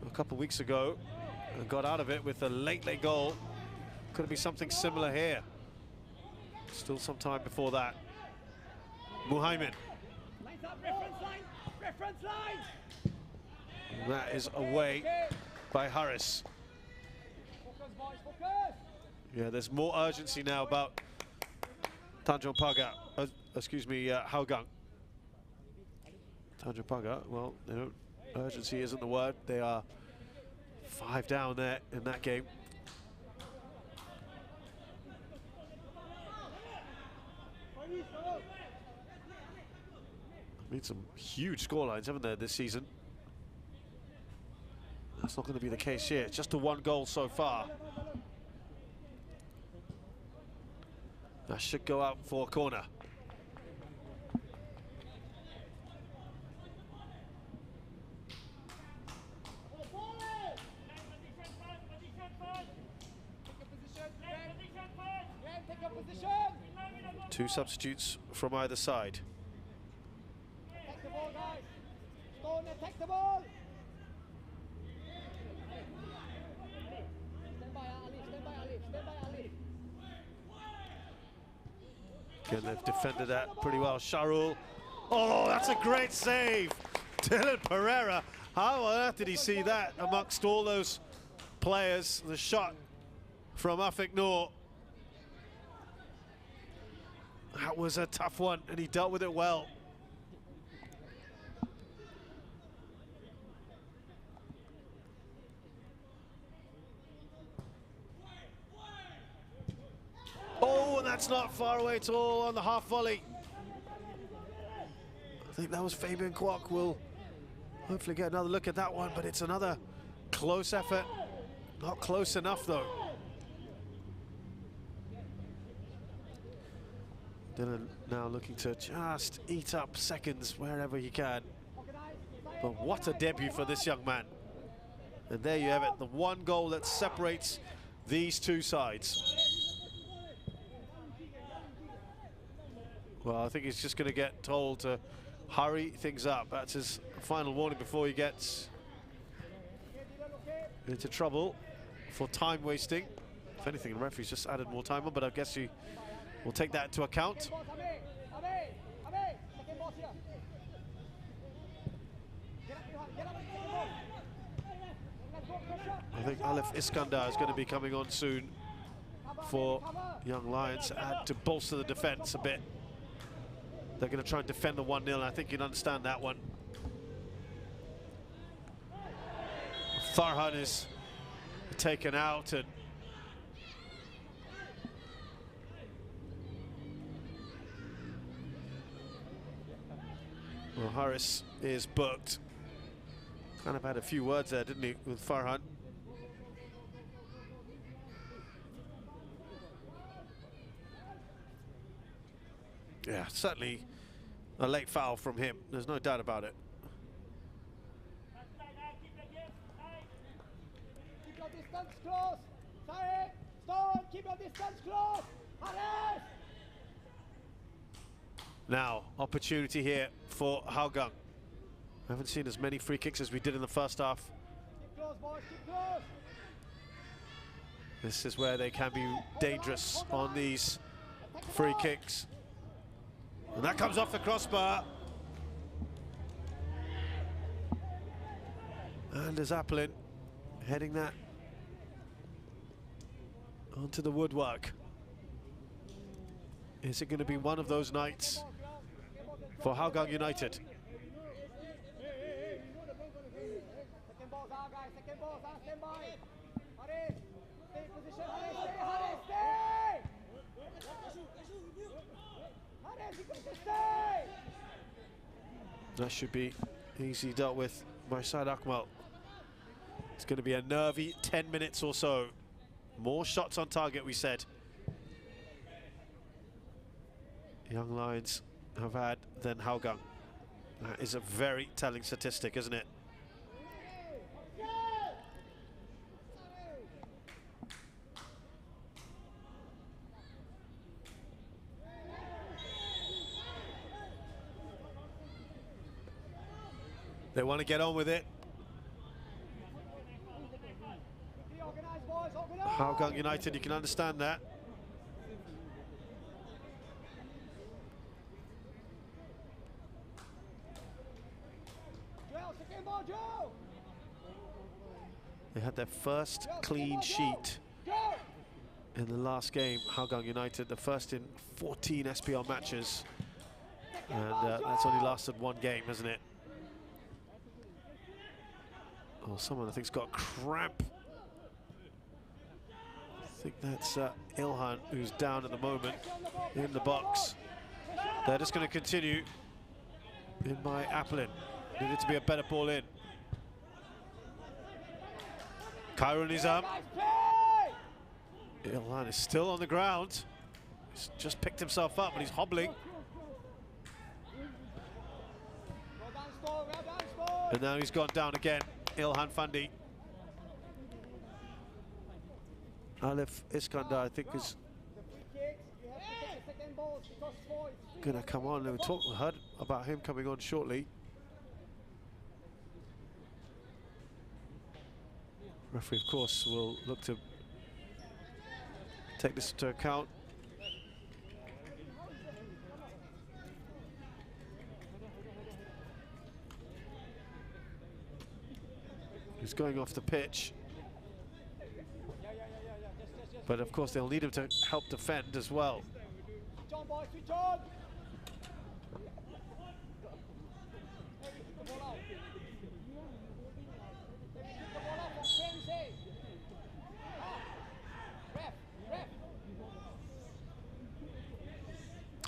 a couple of weeks ago and got out of it with a late goal. Could it be something similar here? Still some time before that. Muhaimin. And that is away by Harris. Yeah, there's more urgency now about Tanjung Pagar. Excuse me, Hougang. Tanjung Pagar, well, they don't, urgency isn't the word. They are 5 down there in that game. I mean, some huge scorelines, haven't there, this season? That's not going to be the case here. It's just a 1 goal so far. That should go out for a corner. Two substitutes from either side. Take the ball, guys. Stone and take the ball. Stand by Ali, stand by Ali, stand by Ali. Again, they've defended that pretty well. Sharul. Oh, that's a great save. Dylan Pereira. How on earth did he see that amongst all those players? The shot from Afiknor. That was a tough one, and he dealt with it well. Oh, and that's not far away at all on the half volley. I think that was Fabian Kwok. We'll hopefully get another look at that one, but it's another close effort. Not close enough, though. Dylan now looking to just eat up seconds wherever he can. But what a debut for this young man. And there you have it, the 1 goal that separates these two sides. Well, I think he's just going to get told to hurry things up. That's his final warning before he gets into trouble for time wasting. If anything, the referee's just added more time on, but I guess he we'll take that into account. I think Aleph Iskandar is going to be coming on soon for Young Lions to bolster the defence a bit. They're going to try and defend the 1-0, and I think you'd understand that one. Farhan is taken out, and well, Harris is booked. Kind of had a few words there, didn't he, with Farhan? Yeah, certainly a late foul from him. There's no doubt about it. distance close. Sorry. Stone, keep your distance close. Harris. Now, opportunity here for Hougang. I haven't seen as many free kicks as we did in the first half. Keep close, boys. Keep close. This is where they can be dangerous on these free kicks. And that comes off the crossbar. And there's Applin heading that onto the woodwork. Is it going to be one of those nights for Hougang United? Second balls out, guys. Second balls out. Stand by. Harris. Stay in position. Harris, stay. Harris, stay. Harris, you got to stay. That should be easy dealt with by Saad Akmal. It's going to be a nervy 10 minutes or so. More shots on target, we said. Young Lions have had than Hougang. That is a very telling statistic, isn't it? They want to get on with it. Organize, boys. Organize. Hougang United, you can understand that. Joe, second ball, Joe. They had their first clean sheet Go. in the last game, Hougang United, the first in 14 SPL matches. And that's only lasted one game, hasn't it? Oh, someone I think's got a cramp. I think that's Ilhan, who's down at the moment in the box. They're just going to continue in by Applin. Needed to be a better ball in. Khairul Nizam. Ilhan is still on the ground. He's just picked himself up and he's hobbling. And now he's gone down again. Ilhan Fandi. Alif Iskandar, I think, is gonna come on. We heard about him coming on shortly. Referee, of course, will look to take this into account. He's going off the pitch. But of course they'll need him to help defend as well. Switch on, boys, switch on.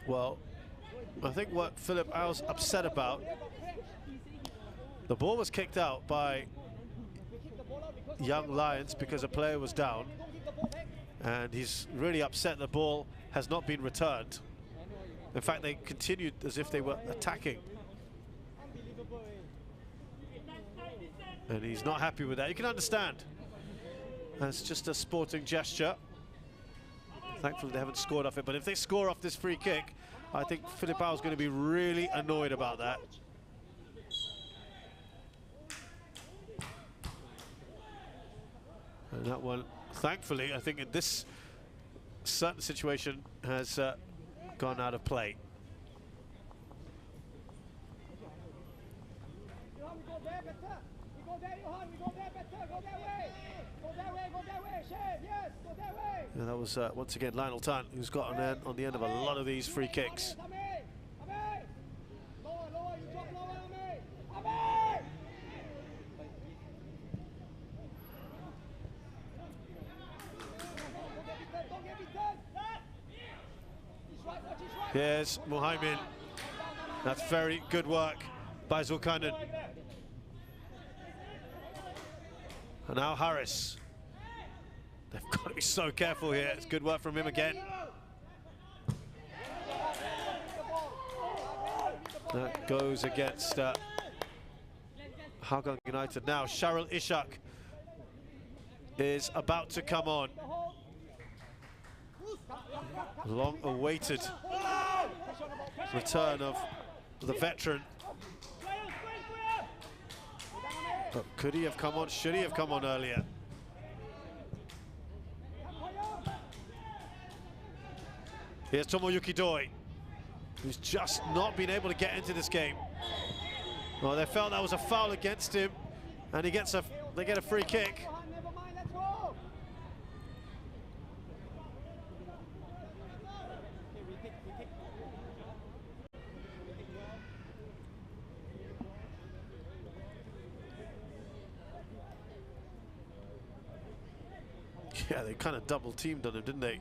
Well, I think what Philip Au's upset about, the ball was kicked out by Young Lions because a player was down, and he's really upset the ball has not been returned. In fact, they continued as if they were attacking. And he's not happy with that. You can understand. That's just a sporting gesture. Thankfully, they haven't scored off it, but if they score off this free kick, I think Philip Au's going to be really annoyed about that. And that one, thankfully, I think in this certain situation has gone out of play. And that was once again Lionel Tan, who's got on the end of a lot of these free kicks. Here's Muhaimin. That's very good work by Zulkarnain. And now Harris. They've got to be so careful here. It's good work from him again. That goes against Hougang United. Now Sharul Ishak is about to come on. Long-awaited return of the veteran. But could he have come on? Should he have come on earlier? Here's Tomoyuki Doi, who's just not been able to get into this game. Well, they felt that was a foul against him, and they get a free kick. Yeah, they kind of double teamed on him, didn't they?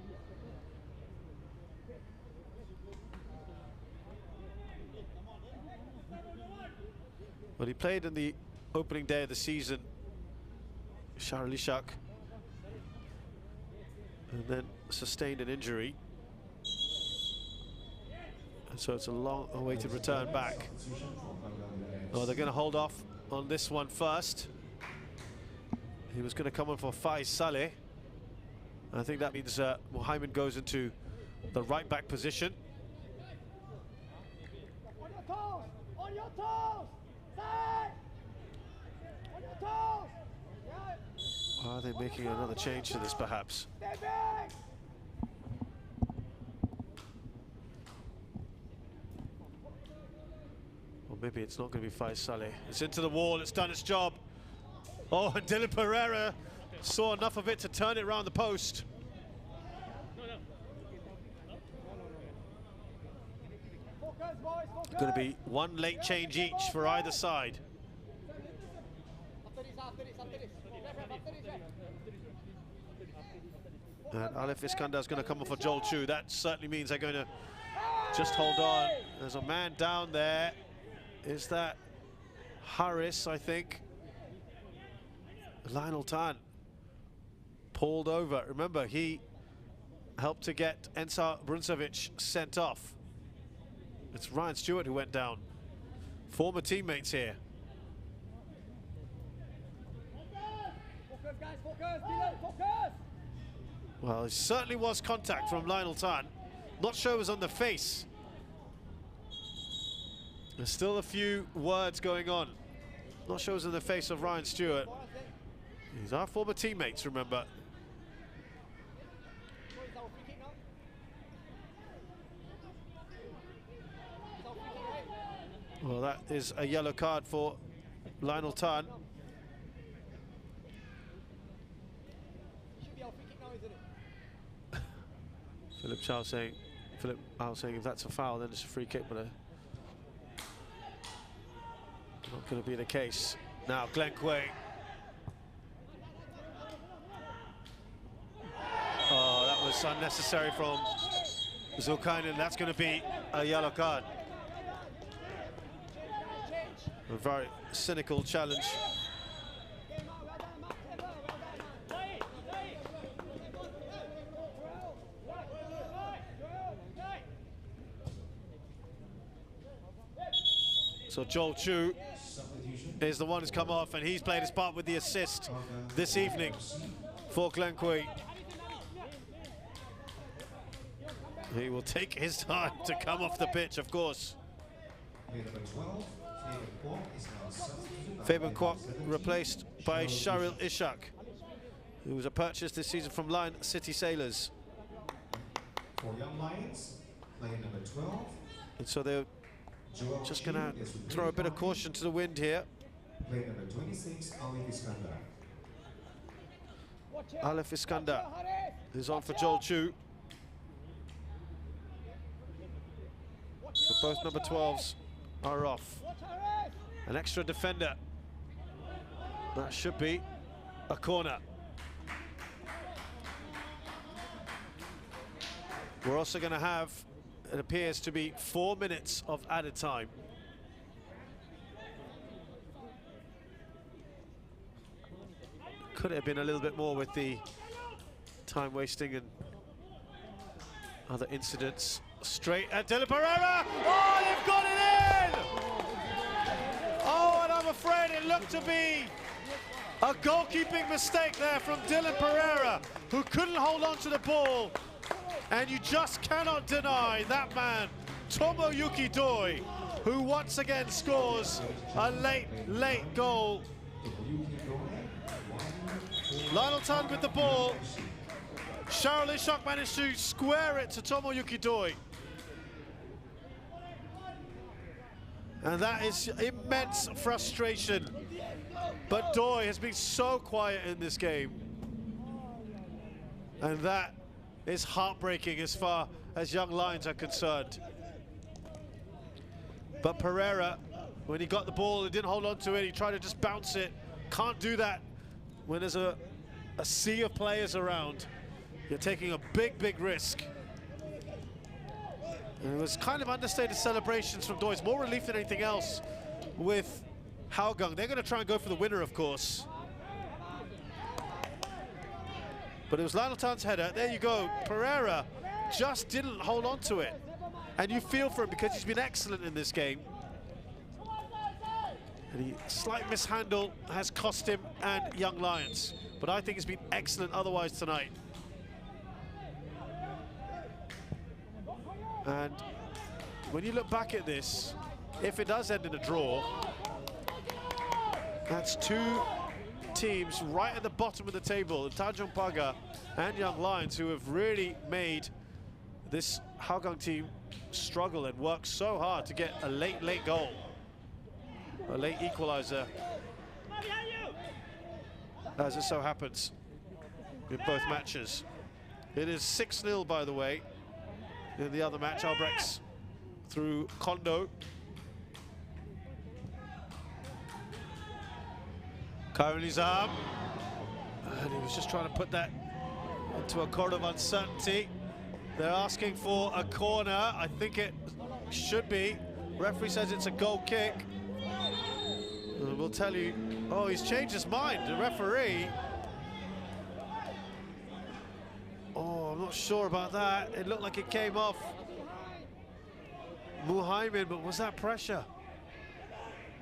Well, he played in the opening day of the season, Sharilishak, and then sustained an injury. And so it's a long-awaited return back. Oh, they're going to hold off on this one first. He was going to come on for Faiz Saleh. I think that means Mohamed goes into the right-back position. On your toes! On your toes! Side! On your toes! Yeah. Are they making another change to this, perhaps? Stay back! Or maybe it's not going to be Faiz Saleh. It's into the wall, it's done its job. Oh, and Dylan Pereira saw enough of it to turn it around the post. Focus, boys, focus! Going to be one late change each for either side. After this. After this. And Alif Iskandar is going to come off for Joel Chu. That certainly means they're going to just hold on. There's a man down there. Is that Harris, I think? Lionel Tan pulled over. Remember, he helped to get Ensar Bruncevic sent off. It's Ryan Stewart who went down. Former teammates here. Focus, guys, focus! Dylan, focus! Well, it certainly was contact from Lionel Tan. Not sure it was on the face. There's still a few words going on. Not sure it was in the face of Ryan Stewart. These are former teammates, remember. Well, that is a yellow card for Lionel Tan. Philip Chow saying, if that's a foul, then it's a free kick, but not going to be the case. Now Glenn Quay. Oh, that was unnecessary from Zulkarnain. That's going to be a yellow card. A very cynical challenge. So Joel Chu is the one who's come off, and he's played his part with the assist this evening for Glenn Quay. He will take his time to come off the pitch, of course. Fabian Kwok replaced by Sharil Ishak, who was a purchase this season from Lion City Sailors. For Young Lions, player number 12. And so they're just going to throw a bit of caution to the wind here. Player number 26, Alif Iskandar. Alif Iskandar is on for Joel Chu. So both number 12s are off. An extra defender. That should be a corner. We're also going to have, it appears to be 4 minutes of added time. Could it have been a little bit more with the time wasting and other incidents? Straight at Dylan Pereira! Oh, they've got it in! Oh, and I'm afraid it looked to be A goalkeeping mistake there from Dylan Pereira, who couldn't hold on to the ball. And you just cannot deny that man, Tomoyuki Doi, who once again scores a late goal. Lionel Tan with the ball. Charles Ishak managed to square it to Tomoyuki Doi. And that is immense frustration. But Doi has been so quiet in this game. And that is heartbreaking as far as young Lions are concerned. But Pereira, when he got the ball, he didn't hold on to it. He tried to just bounce it. Can't do that when there's a sea of players around. You're taking a big risk. And it was kind of understated celebrations from Doi. It's more relief than anything else with Hougang. They're going to try and go for the winner, of course. But it was Lionel Tan's header. There you go. Pereira just didn't hold on to it. And you feel for him because he's been excellent in this game. And a slight mishandle has cost him and Young Lions. But I think he's been excellent otherwise tonight. And when you look back at this, if it does end in a draw, that's two teams right at the bottom of the table, Tanjung Pagar and Young Lions, who have really made this Hougang team struggle and work so hard to get a late goal, a late equalizer, as it so happens in both matches. It is 6-0, by the way, in the other match. Albrechts through Kondo. Khairul Nizam, and he was just trying to put that into a corner of uncertainty. They're asking for a corner. I think it should be. Referee says it's a goal kick. We'll tell you. Oh, he's changed his mind, the referee. Oh, I'm not sure about that. It looked like it came off Muhaimin, but was that pressure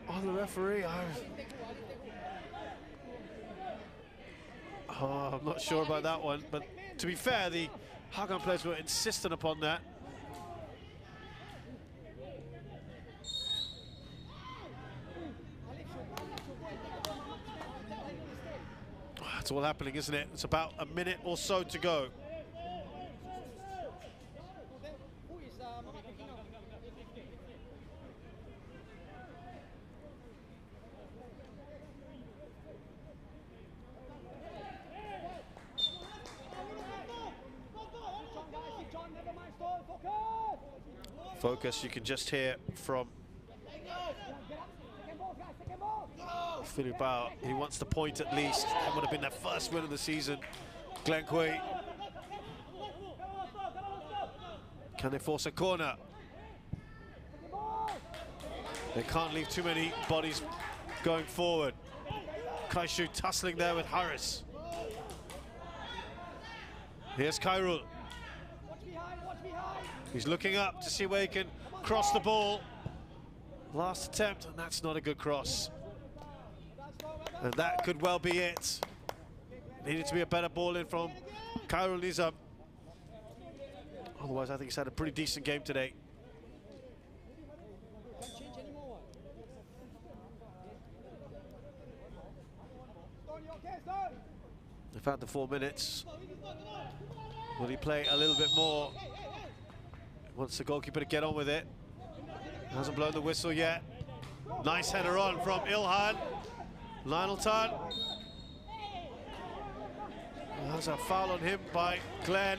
on the referee? Oh, I'm not sure about that one, but to be fair, the Hougang players were insistent upon that. It's all happening, isn't it? It's about a minute or so to go. Focus, you can just hear from Filipao. He wants the point at least. That would have been their first win of the season. Glenn Kui. Can they force a corner? They can't leave too many bodies going forward. Kaishu tussling there with Harris. Here's Khairul. He's looking up to see where he can cross the ball. Last attempt, and that's not a good cross. And that could well be it. Needed to be a better ball in from Khairul Nizam. Otherwise, I think he's had a pretty decent game today. They've had the 4 minutes. Will he play a little bit more? Wants the goalkeeper to get on with it. Hasn't blown the whistle yet. Nice header on from Ilhan. Lionel Tan. There's a foul on him by Glenn.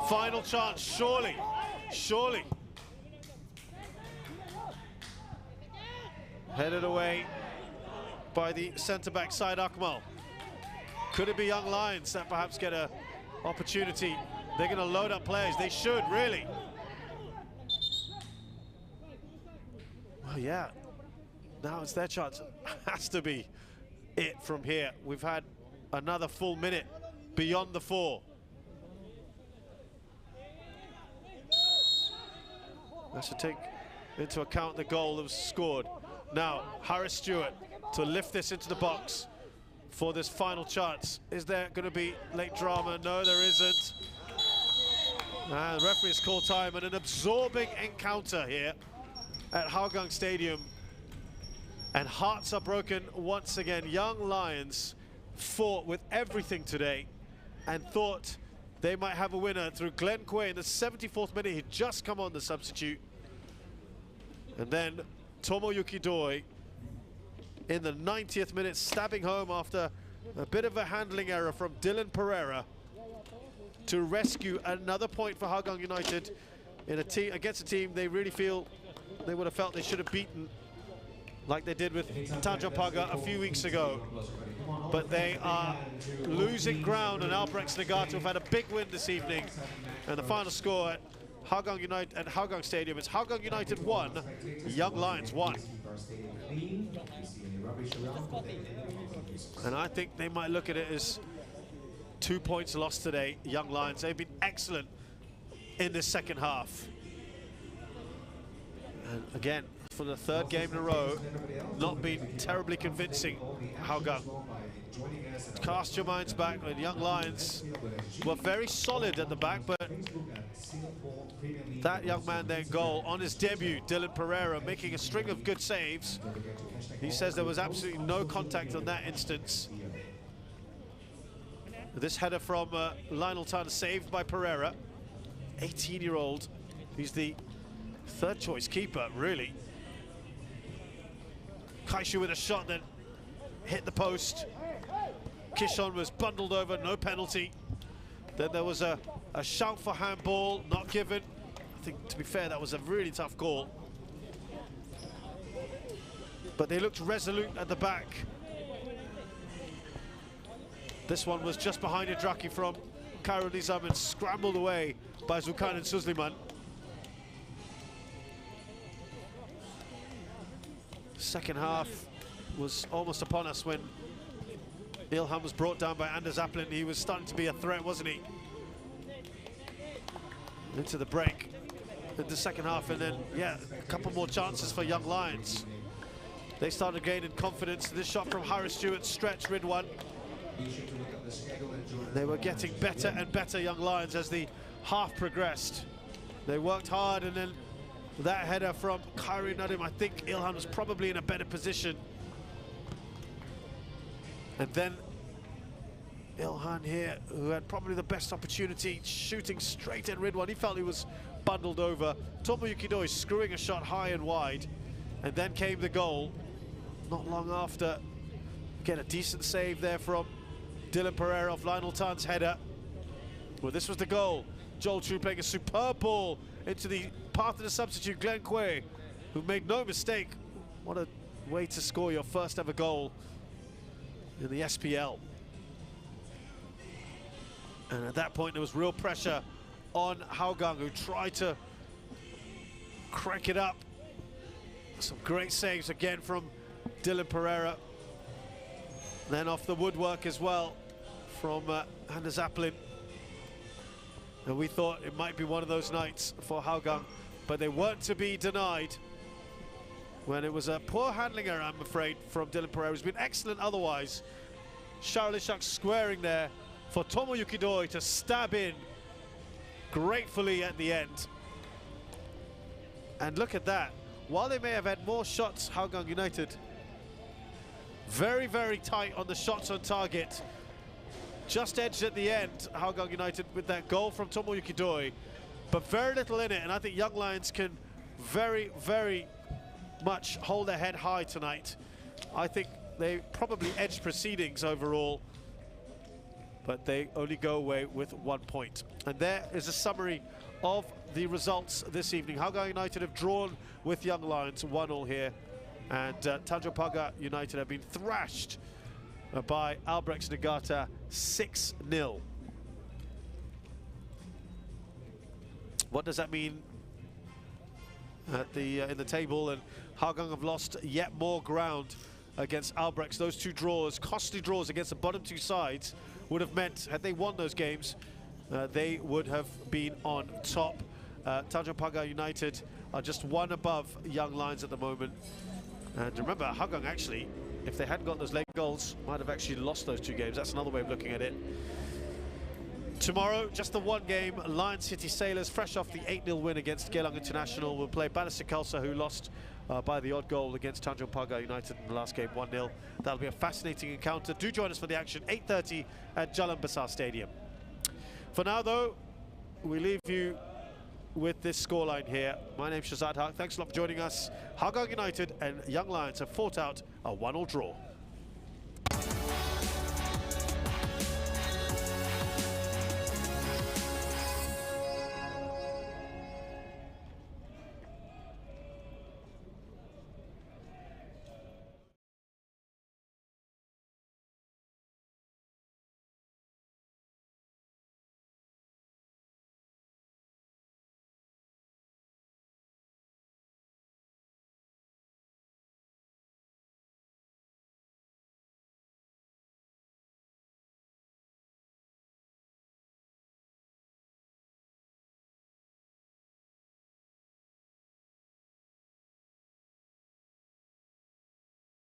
Final chance, surely. Headed away by the centre-back side, Akmal. Could it be Young Lions that perhaps get an opportunity? They're going to load up players. They should, really. Well, yeah. Now it's their chance. Has to be it from here. We've had another full minute beyond the 4. That should take into account the goal that was scored. Now, Harris Stewart to lift this into the box. for this final chance. Is there going to be late drama? No, there isn't. And the referee has called time, and an absorbing encounter here at Hougang Stadium. And hearts are broken once again. Young Lions fought with everything today and thought they might have a winner through Glenn Quay in the 74th minute. He'd just come on the substitute. And then Tomoyuki Doi in the 90th minute, stabbing home after a bit of a handling error from Dylan Pereira to rescue another point for Hougang United in a team against a team they really feel they would have felt they should have beaten, like they did with Tanjung Pagar a few weeks ago. But they are losing ground, and Albrechts Nagata have had a big win this evening. And the final score at Hougang United at Hougang Stadium is Hougang United 1, Young Lions 1. And I think they might look at it as 2 points lost today, Young Lions. They've been excellent in this second half. And again, for the third game in a row, not been terribly convincing, Hougang. Cast your minds back when Young Lions were very solid at the back, but that young man then goal on his debut, Dylan Pereira, making a string of good saves. He says there was absolutely no contact on that instance. This header from Lionel Tan, saved by Pereira, 18-year-old. He's the third choice keeper, really. Kaishu with a shot that hit the post. Kishon was bundled over, no penalty. Then there was a shout for handball, not given. I think, to be fair, that was a really tough call. But they looked resolute at the back. This one was just behind Idraki from Cairo Nizam and scrambled away by Zulkarnain Suzliman. Second half was almost upon us when Ilham was brought down by Anders Aplin. He was starting to be a threat, wasn't he? Into the break in the second half, and then, yeah, a couple more chances for Young Lions. They started gaining confidence. This shot from Harris Stewart stretched Ridwan. They were getting better and better, Young Lions, as the half progressed. They worked hard, and then that header from Khairi Nadim, I think Ilhan was probably in a better position. And then Ilhan here, who had probably the best opportunity, shooting straight at Ridwan. He felt he was bundled over. Tomoyuki Doi screwing a shot high and wide. And then came the goal not long after. Again, a decent save there from Dylan Pereira off Lionel Tan's header. Well, this was the goal. Joel Chu playing a superb ball into the path of the substitute, Glenn Quay, who made no mistake. What a way to score your first ever goal in the SPL. And at that point, there was real pressure on Hougang, who tried to crank it up. Some great saves again from Dylan Pereira. Then off the woodwork as well from Anders Aplin. And we thought it might be one of those nights for Hougang, but they weren't to be denied when it was a poor handling error, I'm afraid, from Dylan Pereira, who's been excellent otherwise. Charlishak squaring there for Tomoyuki Doi to stab in gratefully at the end. And look at that. While they may have had more shots, Hougang United, very, very tight on the shots on target. Just edged at the end, Hougang United, with that goal from Tomoyuki Doi, but very little in it. And I think Young Lions can very, very much hold their head high tonight. I think they probably edged proceedings overall, but they only go away with 1 point. And there is a summary of the results this evening. Hougang United have drawn with Young Lions 1-1 here, and Tanjung Pagar United have been thrashed by Albrechts Nagata 6-0. What does that mean at the in the table? And Hougang have lost yet more ground against Albrechts. Those two draws, costly draws against the bottom two sides, would have meant, had they won those games, they would have been on top. Tanjung Pagar United are just one above Young Lions at the moment. And remember, Hougang actually if they hadn't got those late goals, might have actually lost those 2 games. That's another way of looking at it. Tomorrow, just the 1 game, Lion City Sailors, fresh off the 8-0 win against Geylang International, will play Balestier Khalsa, who lost by the odd goal against Tanjung Pagar United in the last game, 1-0. That'll be a fascinating encounter. Do join us for the action, 8:30 at Jalan Besar Stadium. For now, though, we leave you with this scoreline here. My name's Shazad Haq. Thanks a lot for joining us. Hougang United and Young Lions have fought out a 1-1 draw.